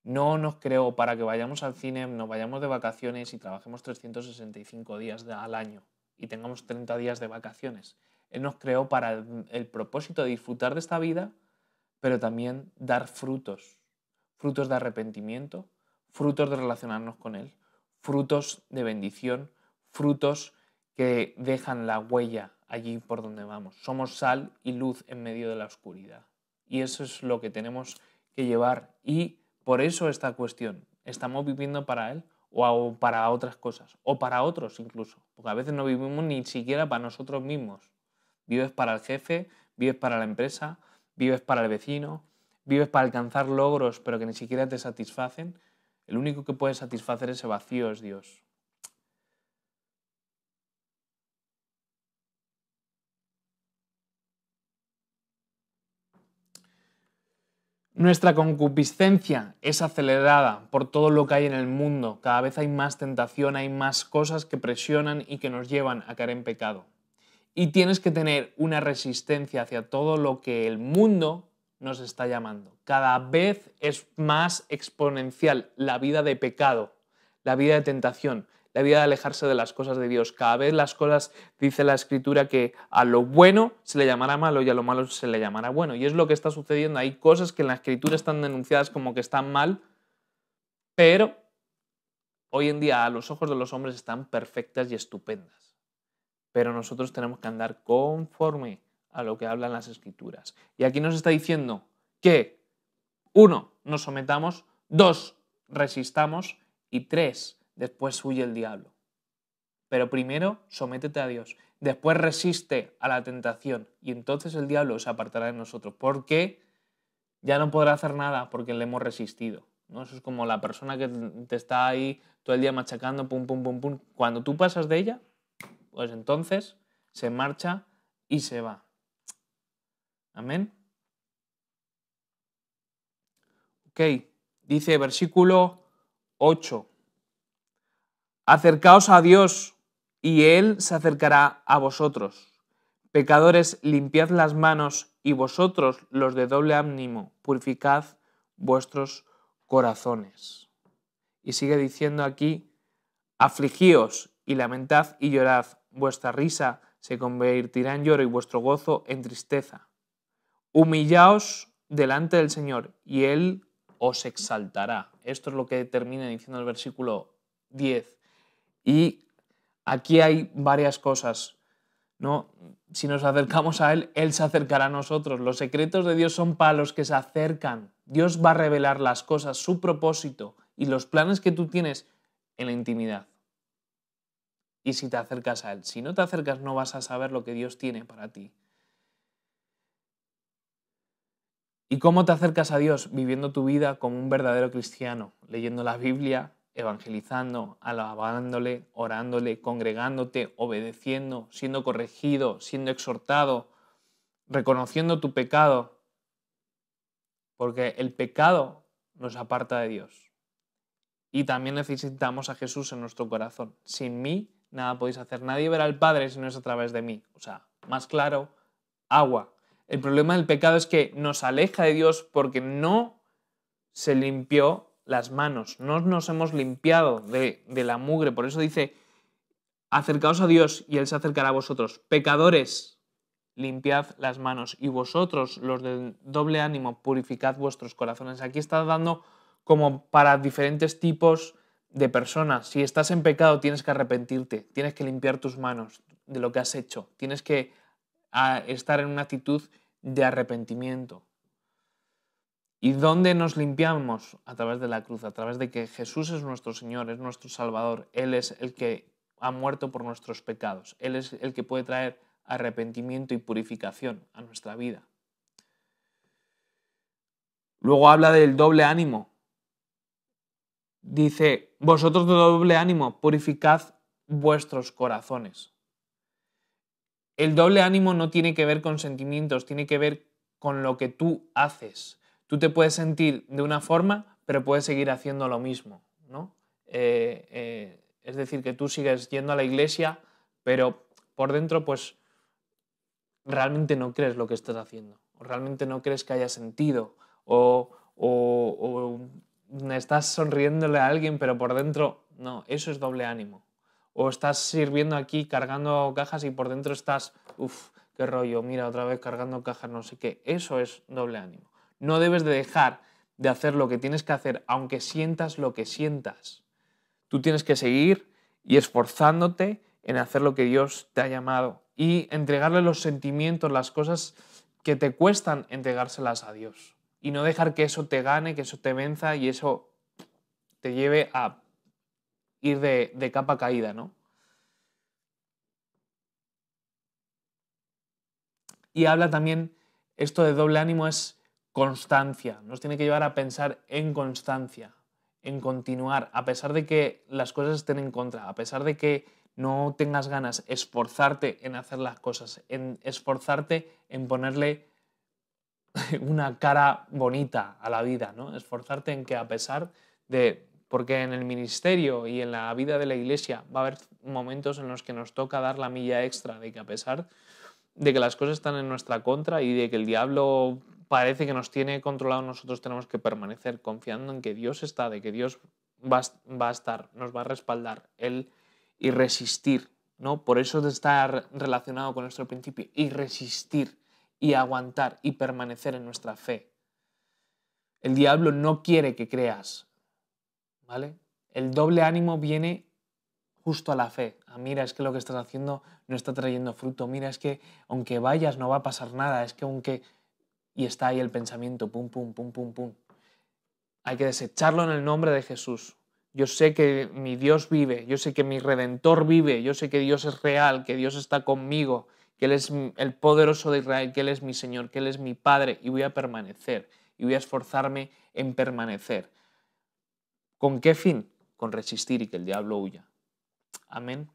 No nos creó para que vayamos al cine, nos vayamos de vacaciones y trabajemos 365 días al año y tengamos 30 días de vacaciones. Él nos creó para el propósito de disfrutar de esta vida, pero también dar frutos, frutos de arrepentimiento, frutos de relacionarnos con Él, frutos de bendición, frutos que dejan la huella allí por donde vamos. Somos sal y luz en medio de la oscuridad. Y eso es lo que tenemos que llevar. Y por eso esta cuestión, ¿estamos viviendo para Él o para otras cosas? O para otros incluso. Porque a veces no vivimos ni siquiera para nosotros mismos. Vives para el jefe, vives para la empresa, vives para el vecino, vives para alcanzar logros pero que ni siquiera te satisfacen. El único que puede satisfacer ese vacío es Dios. Nuestra concupiscencia es acelerada por todo lo que hay en el mundo. Cada vez hay más tentación, hay más cosas que presionan y que nos llevan a caer en pecado. Y tienes que tener una resistencia hacia todo lo que el mundo nos está llamando. Cada vez es más exponencial la vida de pecado, la vida de tentación, la vida de alejarse de las cosas de Dios. Cada vez las cosas, dice la Escritura, que a lo bueno se le llamará malo y a lo malo se le llamará bueno. Y es lo que está sucediendo. Hay cosas que en la Escritura están denunciadas como que están mal, pero hoy en día a los ojos de los hombres están perfectas y estupendas. Pero nosotros tenemos que andar conforme a lo que hablan las Escrituras. Y aquí nos está diciendo que, 1, nos sometamos, 2, resistamos y 3, después huye el diablo. Pero primero sométete a Dios, después resiste a la tentación y entonces el diablo se apartará de nosotros porque ya no podrá hacer nada porque le hemos resistido, ¿no? Eso es como la persona que te está ahí todo el día machacando, pum, pum, pum, pum. Cuando tú pasas de ella, pues entonces se marcha y se va. Amén. Ok, dice versículo 8. Acercaos a Dios y Él se acercará a vosotros. Pecadores, limpiad las manos y vosotros, los de doble ánimo, purificad vuestros corazones. Y sigue diciendo aquí, afligíos y lamentad y llorad, vuestra risa se convertirá en lloro y vuestro gozo en tristeza. Humillaos delante del Señor y Él os exaltará. Esto es lo que termina diciendo el versículo 10. Y aquí hay varias cosas, ¿no? Si nos acercamos a Él, Él se acercará a nosotros. Los secretos de Dios son para los que se acercan. Dios va a revelar las cosas, su propósito y los planes que tú tienes en la intimidad. Y si te acercas a Él. Si no te acercas, no vas a saber lo que Dios tiene para ti. ¿Y cómo te acercas a Dios? Viviendo tu vida como un verdadero cristiano, leyendo la Biblia, evangelizando, alabándole, orándole, congregándote, obedeciendo, siendo corregido, siendo exhortado, reconociendo tu pecado, porque el pecado nos aparta de Dios. Y también necesitamos a Jesús en nuestro corazón. Sin mí nada podéis hacer. Nadie verá al Padre si no es a través de mí. O sea, más claro, agua. El problema del pecado es que nos aleja de Dios porque no se limpió las manos, no nos hemos limpiado de la mugre. Por eso dice, acercaos a Dios y Él se acercará a vosotros. Pecadores, limpiad las manos y vosotros, los de doble ánimo, purificad vuestros corazones. Aquí está dando como para diferentes tipos de personas. Si estás en pecado tienes que arrepentirte, tienes que limpiar tus manos de lo que has hecho, tienes que estar en una actitud de arrepentimiento. ¿Y dónde nos limpiamos? A través de la cruz, a través de que Jesús es nuestro Señor, es nuestro Salvador. Él es el que ha muerto por nuestros pecados. Él es el que puede traer arrepentimiento y purificación a nuestra vida. Luego habla del doble ánimo. Dice, vosotros de doble ánimo, purificad vuestros corazones. El doble ánimo no tiene que ver con sentimientos, tiene que ver con lo que tú haces. Tú te puedes sentir de una forma, pero puedes seguir haciendo lo mismo, ¿no? Es decir, que tú sigues yendo a la iglesia, pero por dentro, pues, realmente no crees lo que estás haciendo, o realmente no crees que haya sentido, o estás sonriéndole a alguien, pero por dentro, no, eso es doble ánimo. O estás sirviendo aquí, cargando cajas y por dentro estás, qué rollo, mira, otra vez cargando cajas, no sé qué. Eso es doble ánimo. No debes de dejar de hacer lo que tienes que hacer, aunque sientas lo que sientas. Tú tienes que seguir y esforzándote en hacer lo que Dios te ha llamado y entregarle los sentimientos, las cosas que te cuestan, entregárselas a Dios. Y no dejar que eso te gane, que eso te venza y eso te lleve a ir de capa caída, ¿no? Y habla también, esto de doble ánimo es constancia, nos tiene que llevar a pensar en constancia, en continuar, a pesar de que las cosas estén en contra, a pesar de que no tengas ganas, esforzarte en hacer las cosas, en esforzarte en ponerle una cara bonita a la vida, ¿no? Esforzarte en que a pesar de, porque en el ministerio y en la vida de la iglesia va a haber momentos en los que nos toca dar la milla extra, de que a pesar de que las cosas están en nuestra contra y de que el diablo parece que nos tiene controlado, nosotros tenemos que permanecer confiando en que Dios está, de que Dios va a estar, nos va a respaldar, Él y resistir, ¿no? Por eso está relacionado con nuestro principio, y resistir y aguantar y permanecer en nuestra fe. El diablo no quiere que creas, ¿vale? El doble ánimo viene justo a la fe. Mira, es que lo que estás haciendo no está trayendo fruto. Mira, es que aunque vayas no va a pasar nada. Es que aunque... Y está ahí el pensamiento, pum, pum, pum, pum, pum. Hay que desecharlo en el nombre de Jesús. Yo sé que mi Dios vive, yo sé que mi Redentor vive, yo sé que Dios es real, que Dios está conmigo, que Él es el poderoso de Israel, que Él es mi Señor, que Él es mi Padre, y voy a permanecer, y voy a esforzarme en permanecer. ¿Con qué fin? Con resistir y que el diablo huya. Amén.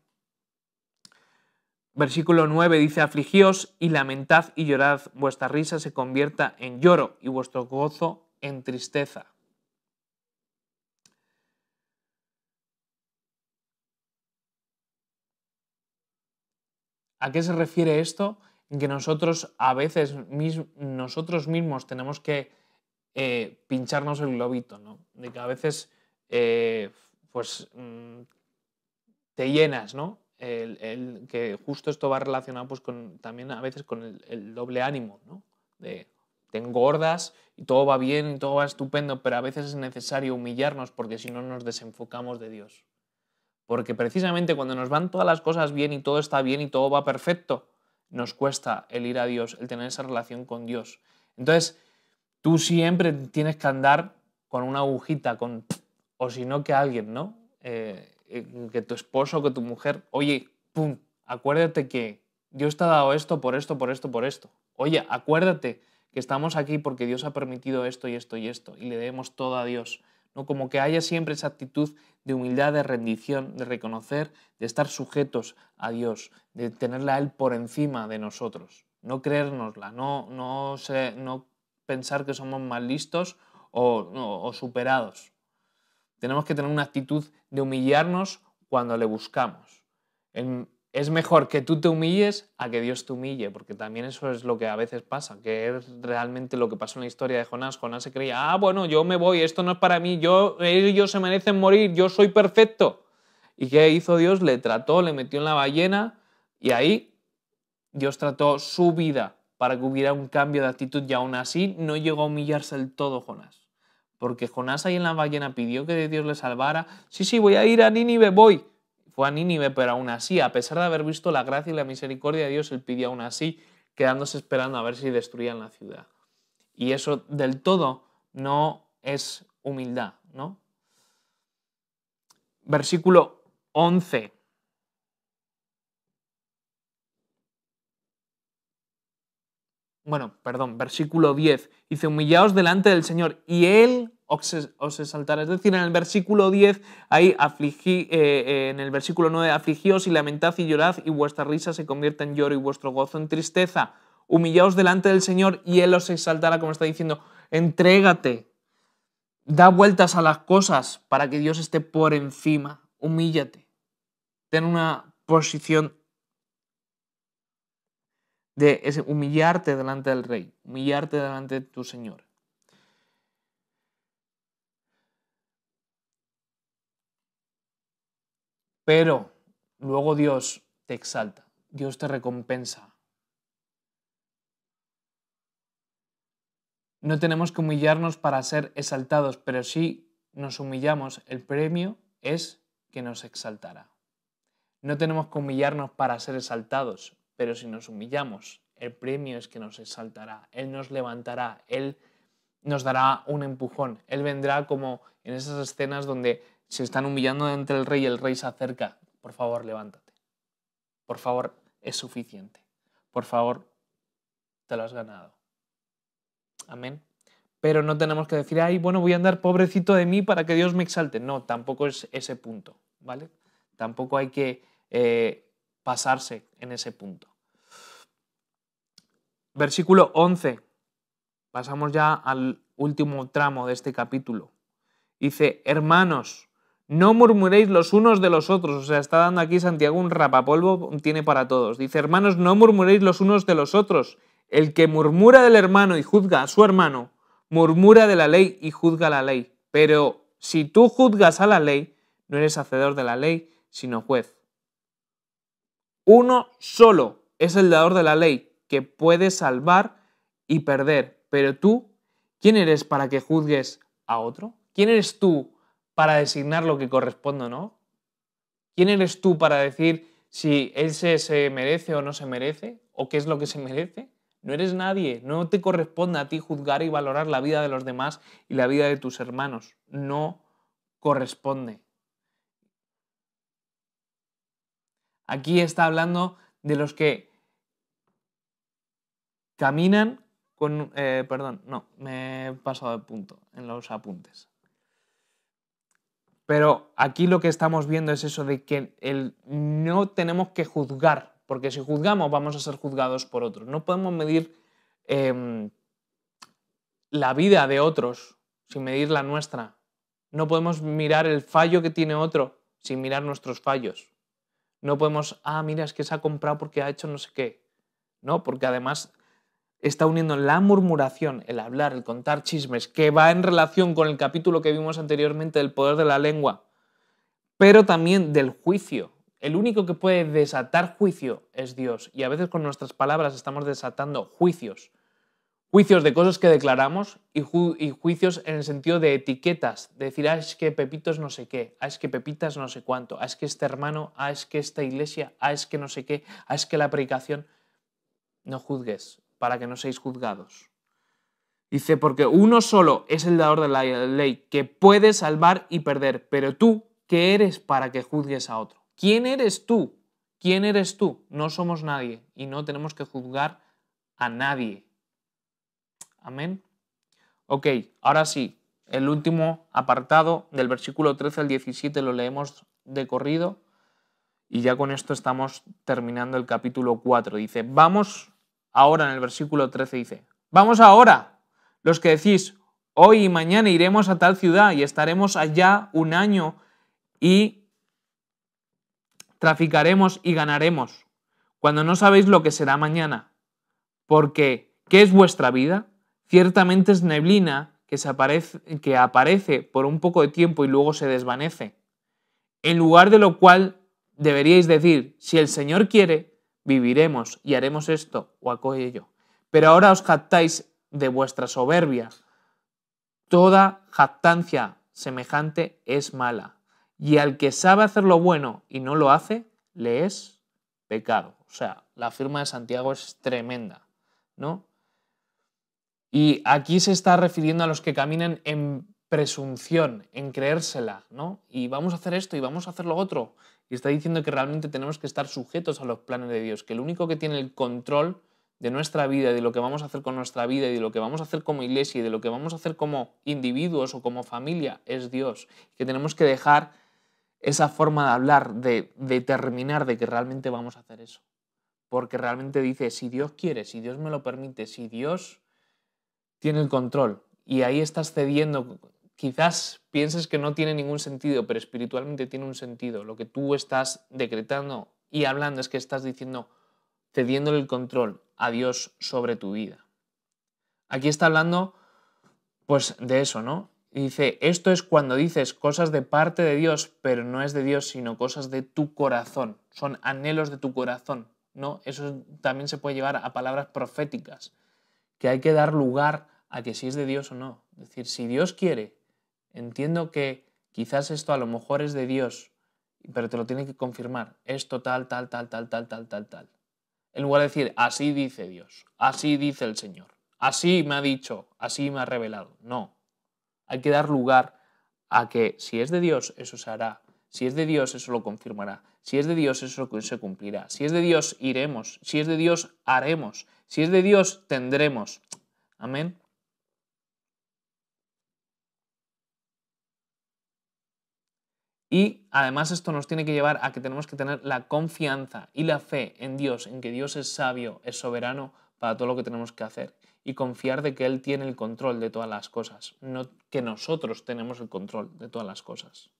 Versículo 9 dice, afligíos y lamentad y llorad, vuestra risa se convierta en lloro y vuestro gozo en tristeza. ¿A qué se refiere esto? En que nosotros a veces nosotros mismos tenemos que pincharnos el globito, ¿no? De que a veces pues te llenas, ¿no? Que justo esto va relacionado pues, también a veces con el doble ánimo, ¿no? Te engordas y todo va bien y todo va estupendo, pero a veces es necesario humillarnos porque si no nos desenfocamos de Dios. Porque precisamente cuando nos van todas las cosas bien y todo está bien y todo va perfecto, nos cuesta el ir a Dios, el tener esa relación con Dios. Entonces, tú siempre tienes que andar con una agujita, o si no que alguien, ¿no? Que tu esposo, que tu mujer, oye, pum, acuérdate que Dios te ha dado esto por esto, por esto, por esto. Oye, acuérdate que estamos aquí porque Dios ha permitido esto y esto y esto, y le debemos todo a Dios, ¿no? Como que haya siempre esa actitud de humildad, de rendición, de reconocer, de estar sujetos a Dios, de tenerle a Él por encima de nosotros, no creérnosla, no pensar que somos más listos o superados. Tenemos que tener una actitud de humillarnos cuando le buscamos. Es mejor que tú te humilles a que Dios te humille, porque también eso es lo que a veces pasa, que es realmente lo que pasó en la historia de Jonás. Jonás se creía, bueno, yo me voy, esto no es para mí, ellos se merecen morir, yo soy perfecto. ¿Y qué hizo Dios? Le trató, le metió en la ballena y ahí Dios trató su vida para que hubiera un cambio de actitud y aún así no llegó a humillarse del todo Jonás. Porque Jonás ahí en la ballena pidió que Dios le salvara. Sí, voy a ir a Nínive, voy. Fue a Nínive, pero aún así, a pesar de haber visto la gracia y la misericordia de Dios, él pidió aún así, quedándose esperando a ver si destruían la ciudad. Y eso del todo no es humildad, ¿no? Versículo 11. Bueno, perdón, versículo 10, dice, humillaos delante del Señor y Él os exaltará. Es decir, en el versículo 10, ahí en el versículo 9, afligíos y lamentad y llorad y vuestra risa se convierta en lloro y vuestro gozo en tristeza. Humillaos delante del Señor y Él os exaltará, como está diciendo, entrégate, da vueltas a las cosas para que Dios esté por encima, humíllate, ten una posición de humillarte delante del Rey, humillarte delante de tu Señor. Pero luego Dios te exalta, Dios te recompensa, No tenemos que humillarnos para ser exaltados, pero si nos humillamos, el premio es que nos exaltará. No tenemos que humillarnos para ser exaltados, pero si nos humillamos, el premio es que nos exaltará. Él nos levantará, Él nos dará un empujón. Él vendrá como en esas escenas donde se están humillando ante el rey y el rey se acerca. Por favor, levántate. Por favor, es suficiente. Por favor, te lo has ganado. Amén. Pero no tenemos que decir, ay, bueno, voy a andar pobrecito de mí para que Dios me exalte. No, tampoco es ese punto, ¿vale? Tampoco hay que pasarse en ese punto. Versículo 11. Pasamos ya al último tramo de este capítulo. Dice, hermanos, no murmuréis los unos de los otros. O sea, está dando aquí Santiago un rapapolvo, tiene para todos. Dice, hermanos, no murmuréis los unos de los otros. El que murmura del hermano y juzga a su hermano, murmura de la ley y juzga la ley. Pero si tú juzgas a la ley, no eres hacedor de la ley, sino juez. Uno solo es el dador de la ley, que puede salvar y perder. Pero tú, ¿quién eres para que juzgues a otro? ¿Quién eres tú para designar lo que corresponde o no? ¿Quién eres tú para decir si ese se merece o no se merece? ¿O qué es lo que se merece? No eres nadie. No te corresponde a ti juzgar y valorar la vida de los demás y la vida de tus hermanos. No corresponde. Aquí está hablando de los que caminan con... perdón, no, me he pasado de punto en los apuntes. Pero aquí lo que estamos viendo es eso de que no tenemos que juzgar, porque si juzgamos vamos a ser juzgados por otros. No podemos medir la vida de otros sin medir la nuestra. No podemos mirar el fallo que tiene otro sin mirar nuestros fallos. No podemos, mira, es que se ha comprado porque ha hecho no sé qué. No, porque además está uniendo la murmuración, el hablar, el contar chismes, que va en relación con el capítulo que vimos anteriormente del poder de la lengua, pero también del juicio. El único que puede desatar juicio es Dios, y a veces con nuestras palabras estamos desatando juicios. Juicios de cosas que declaramos y juicios en el sentido de etiquetas, de decir, es que Pepito es no sé qué, es que Pepita es no sé cuánto, es que este hermano, es que esta iglesia, es que no sé qué, es que la predicación. No juzgues, para que no seáis juzgados. Dice, porque uno solo es el dador de la ley, que puede salvar y perder, pero tú, ¿qué eres para que juzgues a otro? ¿Quién eres tú? ¿Quién eres tú? No somos nadie y no tenemos que juzgar a nadie. Amén. Ok, ahora sí, el último apartado del versículo 13 al 17 lo leemos de corrido y ya con esto estamos terminando el capítulo 4. Dice, vamos ahora, en el versículo 13 dice, vamos ahora, los que decís, hoy y mañana iremos a tal ciudad y estaremos allá un año y traficaremos y ganaremos, cuando no sabéis lo que será mañana. Porque, ¿qué es vuestra vida? Ciertamente es neblina que aparece por un poco de tiempo y luego se desvanece. En lugar de lo cual deberíais decir, si el Señor quiere, viviremos y haremos esto o aquello. Pero ahora os jactáis de vuestra soberbia. Toda jactancia semejante es mala. Y al que sabe hacer lo bueno y no lo hace, le es pecado. O sea, la firma de Santiago es tremenda, ¿no? Y aquí se está refiriendo a los que caminan en presunción, en creérsela, ¿no? Y vamos a hacer esto y vamos a hacer lo otro. Y está diciendo que realmente tenemos que estar sujetos a los planes de Dios, que el único que tiene el control de nuestra vida, de lo que vamos a hacer con nuestra vida y de lo que vamos a hacer como iglesia y de lo que vamos a hacer como individuos o como familia es Dios. Que tenemos que dejar esa forma de hablar, de determinar de que realmente vamos a hacer eso. Porque realmente dice, si Dios quiere, si Dios me lo permite, si Dios tiene el control y ahí estás cediendo, quizás pienses que no tiene ningún sentido, pero espiritualmente tiene un sentido. Lo que tú estás decretando y hablando es que estás diciendo, cediéndole el control a Dios sobre tu vida. Aquí está hablando pues de eso, ¿no? Y dice, esto es cuando dices cosas de parte de Dios, pero no es de Dios, sino cosas de tu corazón. Son anhelos de tu corazón, ¿no? Eso también se puede llevar a palabras proféticas, que hay que dar lugar a que si es de Dios o no. Es decir, si Dios quiere, entiendo que quizás esto a lo mejor es de Dios, pero te lo tiene que confirmar. Esto tal, tal, tal, tal, tal, tal, tal, tal. En lugar de decir, así dice Dios, así dice el Señor, así me ha dicho, así me ha revelado. No. Hay que dar lugar a que si es de Dios, eso se hará. Si es de Dios, eso lo confirmará. Si es de Dios, eso se cumplirá. Si es de Dios, iremos. Si es de Dios, haremos. Si es de Dios, tendremos. Amén. Y además esto nos tiene que llevar a que tenemos que tener la confianza y la fe en Dios, en que Dios es sabio, es soberano para todo lo que tenemos que hacer. Y confiar de que Él tiene el control de todas las cosas, no que nosotros tenemos el control de todas las cosas.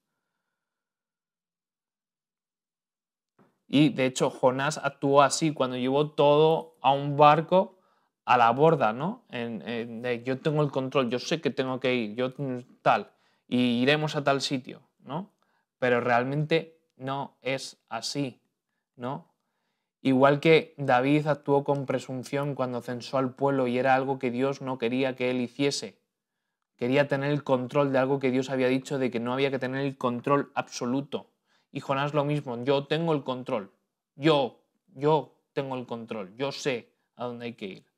Y de hecho Jonás actuó así cuando llevó todo a un barco a la borda, ¿no? Yo tengo el control, yo sé que tengo que ir, yo tal, y iremos a tal sitio, ¿no? Pero realmente no es así, ¿no? Igual que David actuó con presunción cuando censó al pueblo y era algo que Dios no quería que él hiciese. Quería tener el control de algo que Dios había dicho de que no había que tener el control absoluto. Y Jonás lo mismo, yo tengo el control. Yo tengo el control. Yo sé a dónde hay que ir.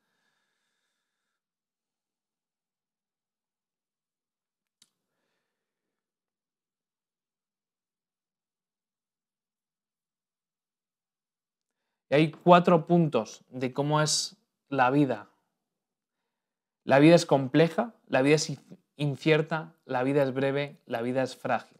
Y hay 4 puntos de cómo es la vida. La vida es compleja, la vida es incierta, la vida es breve, la vida es frágil.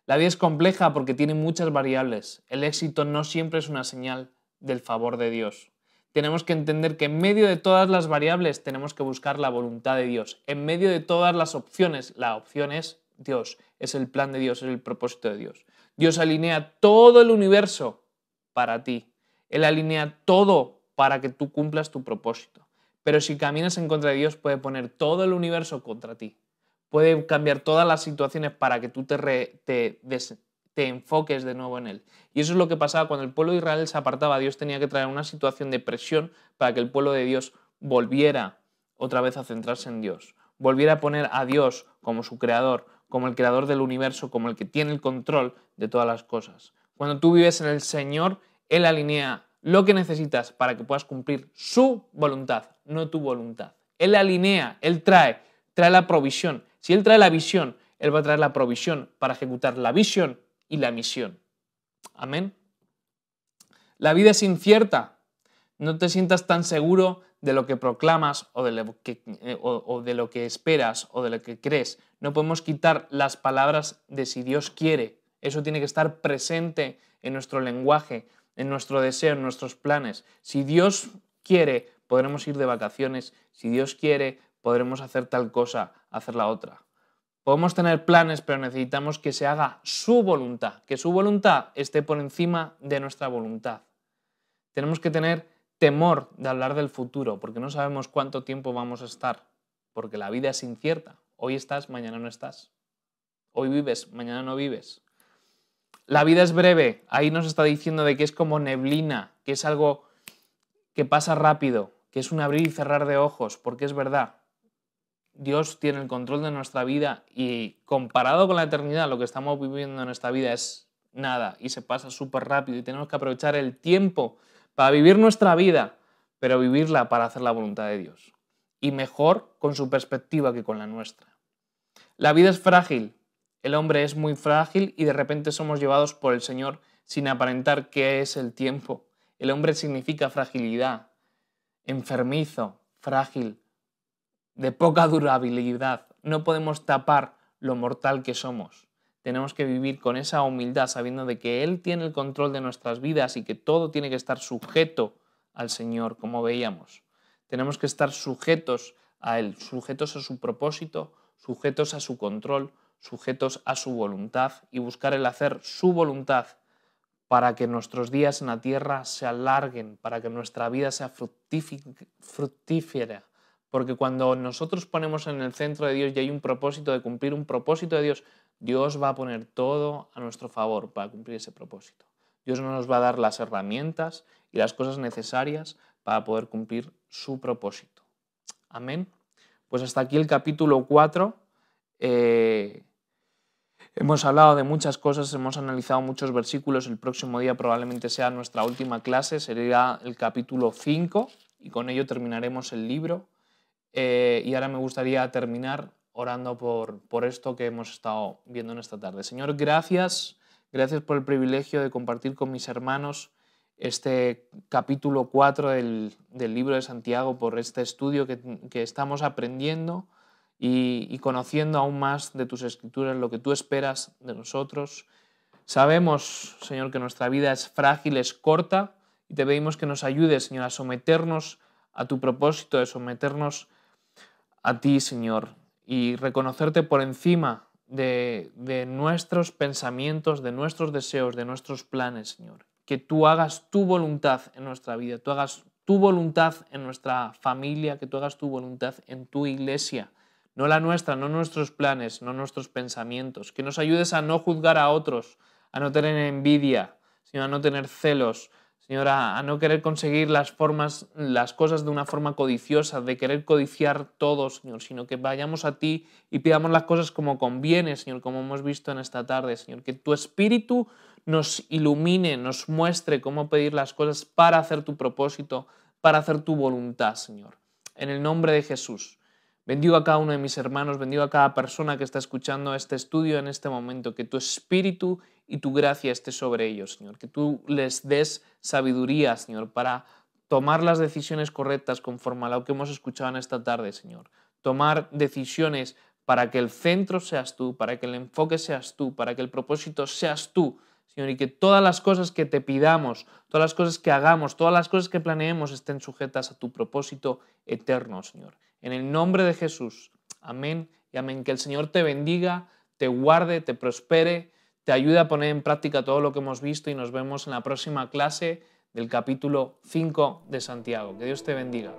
La vida es compleja porque tiene muchas variables. El éxito no siempre es una señal del favor de Dios. Tenemos que entender que en medio de todas las variables tenemos que buscar la voluntad de Dios. En medio de todas las opciones, la opción es Dios, es el plan de Dios, es el propósito de Dios. Dios alinea todo el universo para ti. Él alinea todo para que tú cumplas tu propósito. Pero si caminas en contra de Dios, puede poner todo el universo contra ti. Puede cambiar todas las situaciones para que tú te enfoques de nuevo en Él. Y eso es lo que pasaba cuando el pueblo de Israel se apartaba. Dios tenía que traer una situación de presión para que el pueblo de Dios volviera otra vez a centrarse en Dios. Volviera a poner a Dios como su creador, como el creador del universo, como el que tiene el control de todas las cosas. Cuando tú vives en el Señor, Él alinea lo que necesitas para que puedas cumplir su voluntad, no tu voluntad. Él alinea, Él trae la provisión. Si Él trae la visión, Él va a traer la provisión para ejecutar la visión y la misión. Amén. La vida es incierta. No te sientas tan seguro de lo que proclamas o de lo que esperas o de lo que crees. No podemos quitar las palabras de si Dios quiere. Eso tiene que estar presente en nuestro lenguaje, en nuestro deseo, en nuestros planes. Si Dios quiere, podremos ir de vacaciones. Si Dios quiere, podremos hacer tal cosa, hacer la otra. Podemos tener planes, pero necesitamos que se haga su voluntad, que su voluntad esté por encima de nuestra voluntad. Tenemos que tener temor de hablar del futuro, porque no sabemos cuánto tiempo vamos a estar, porque la vida es incierta. Hoy estás, mañana no estás. Hoy vives, mañana no vives. La vida es breve, ahí nos está diciendo de que es como neblina, que es algo que pasa rápido, que es un abrir y cerrar de ojos, porque es verdad. Dios tiene el control de nuestra vida y comparado con la eternidad, lo que estamos viviendo en esta vida es nada y se pasa súper rápido y tenemos que aprovechar el tiempo para vivir nuestra vida, pero vivirla para hacer la voluntad de Dios. Y mejor con su perspectiva que con la nuestra. La vida es frágil, el hombre es muy frágil y de repente somos llevados por el Señor sin aparentar qué es el tiempo. El hombre significa fragilidad, enfermizo, frágil, de poca durabilidad. No podemos tapar lo mortal que somos. Tenemos que vivir con esa humildad, sabiendo de que Él tiene el control de nuestras vidas y que todo tiene que estar sujeto al Señor, como veíamos. Tenemos que estar sujetos a Él, sujetos a su propósito, sujetos a su control, sujetos a su voluntad y buscar el hacer su voluntad para que nuestros días en la tierra se alarguen, para que nuestra vida sea fructífera. Porque cuando nosotros ponemos en el centro de Dios y hay un propósito de cumplir un propósito de Dios, Dios va a poner todo a nuestro favor para cumplir ese propósito. Dios nos va a dar las herramientas y las cosas necesarias para poder cumplir su propósito. Amén. Pues hasta aquí el capítulo 4. Hemos hablado de muchas cosas, hemos analizado muchos versículos. El próximo día probablemente sea nuestra última clase, sería el capítulo 5 y con ello terminaremos el libro. Y ahora me gustaría terminar orando por esto que hemos estado viendo en esta tarde. Señor, gracias por el privilegio de compartir con mis hermanos este capítulo 4 del libro de Santiago, por este estudio que estamos aprendiendo y conociendo aún más de tus escrituras, lo que tú esperas de nosotros. Sabemos, Señor, que nuestra vida es frágil, es corta, y te pedimos que nos ayudes, Señor, a someternos a tu propósito, a someternos a ti, Señor, y reconocerte por encima de nuestros pensamientos, de nuestros deseos, de nuestros planes, Señor. Que tú hagas tu voluntad en nuestra vida, tú hagas tu voluntad en nuestra familia, que tú hagas tu voluntad en tu iglesia, no la nuestra, no nuestros planes, no nuestros pensamientos. Que nos ayudes a no juzgar a otros, a no tener envidia, Señor, a no tener celos, Señor, a no querer conseguir las cosas de una forma codiciosa, de querer codiciar todo, Señor, sino que vayamos a ti y pidamos las cosas como conviene, Señor, como hemos visto en esta tarde, Señor. Que tu Espíritu nos ilumine, nos muestre cómo pedir las cosas para hacer tu propósito, para hacer tu voluntad, Señor. En el nombre de Jesús. Bendigo a cada uno de mis hermanos, bendigo a cada persona que está escuchando este estudio en este momento, que tu Espíritu y tu gracia esté sobre ellos, Señor, que tú les des sabiduría, Señor, para tomar las decisiones correctas conforme a lo que hemos escuchado en esta tarde, Señor. Tomar decisiones para que el centro seas tú, para que el enfoque seas tú, para que el propósito seas tú, Señor, y que todas las cosas que te pidamos, todas las cosas que hagamos, todas las cosas que planeemos estén sujetas a tu propósito eterno, Señor. En el nombre de Jesús. Amén y amén. Que el Señor te bendiga, te guarde, te prospere, te ayude a poner en práctica todo lo que hemos visto y nos vemos en la próxima clase del capítulo 5 de Santiago. Que Dios te bendiga.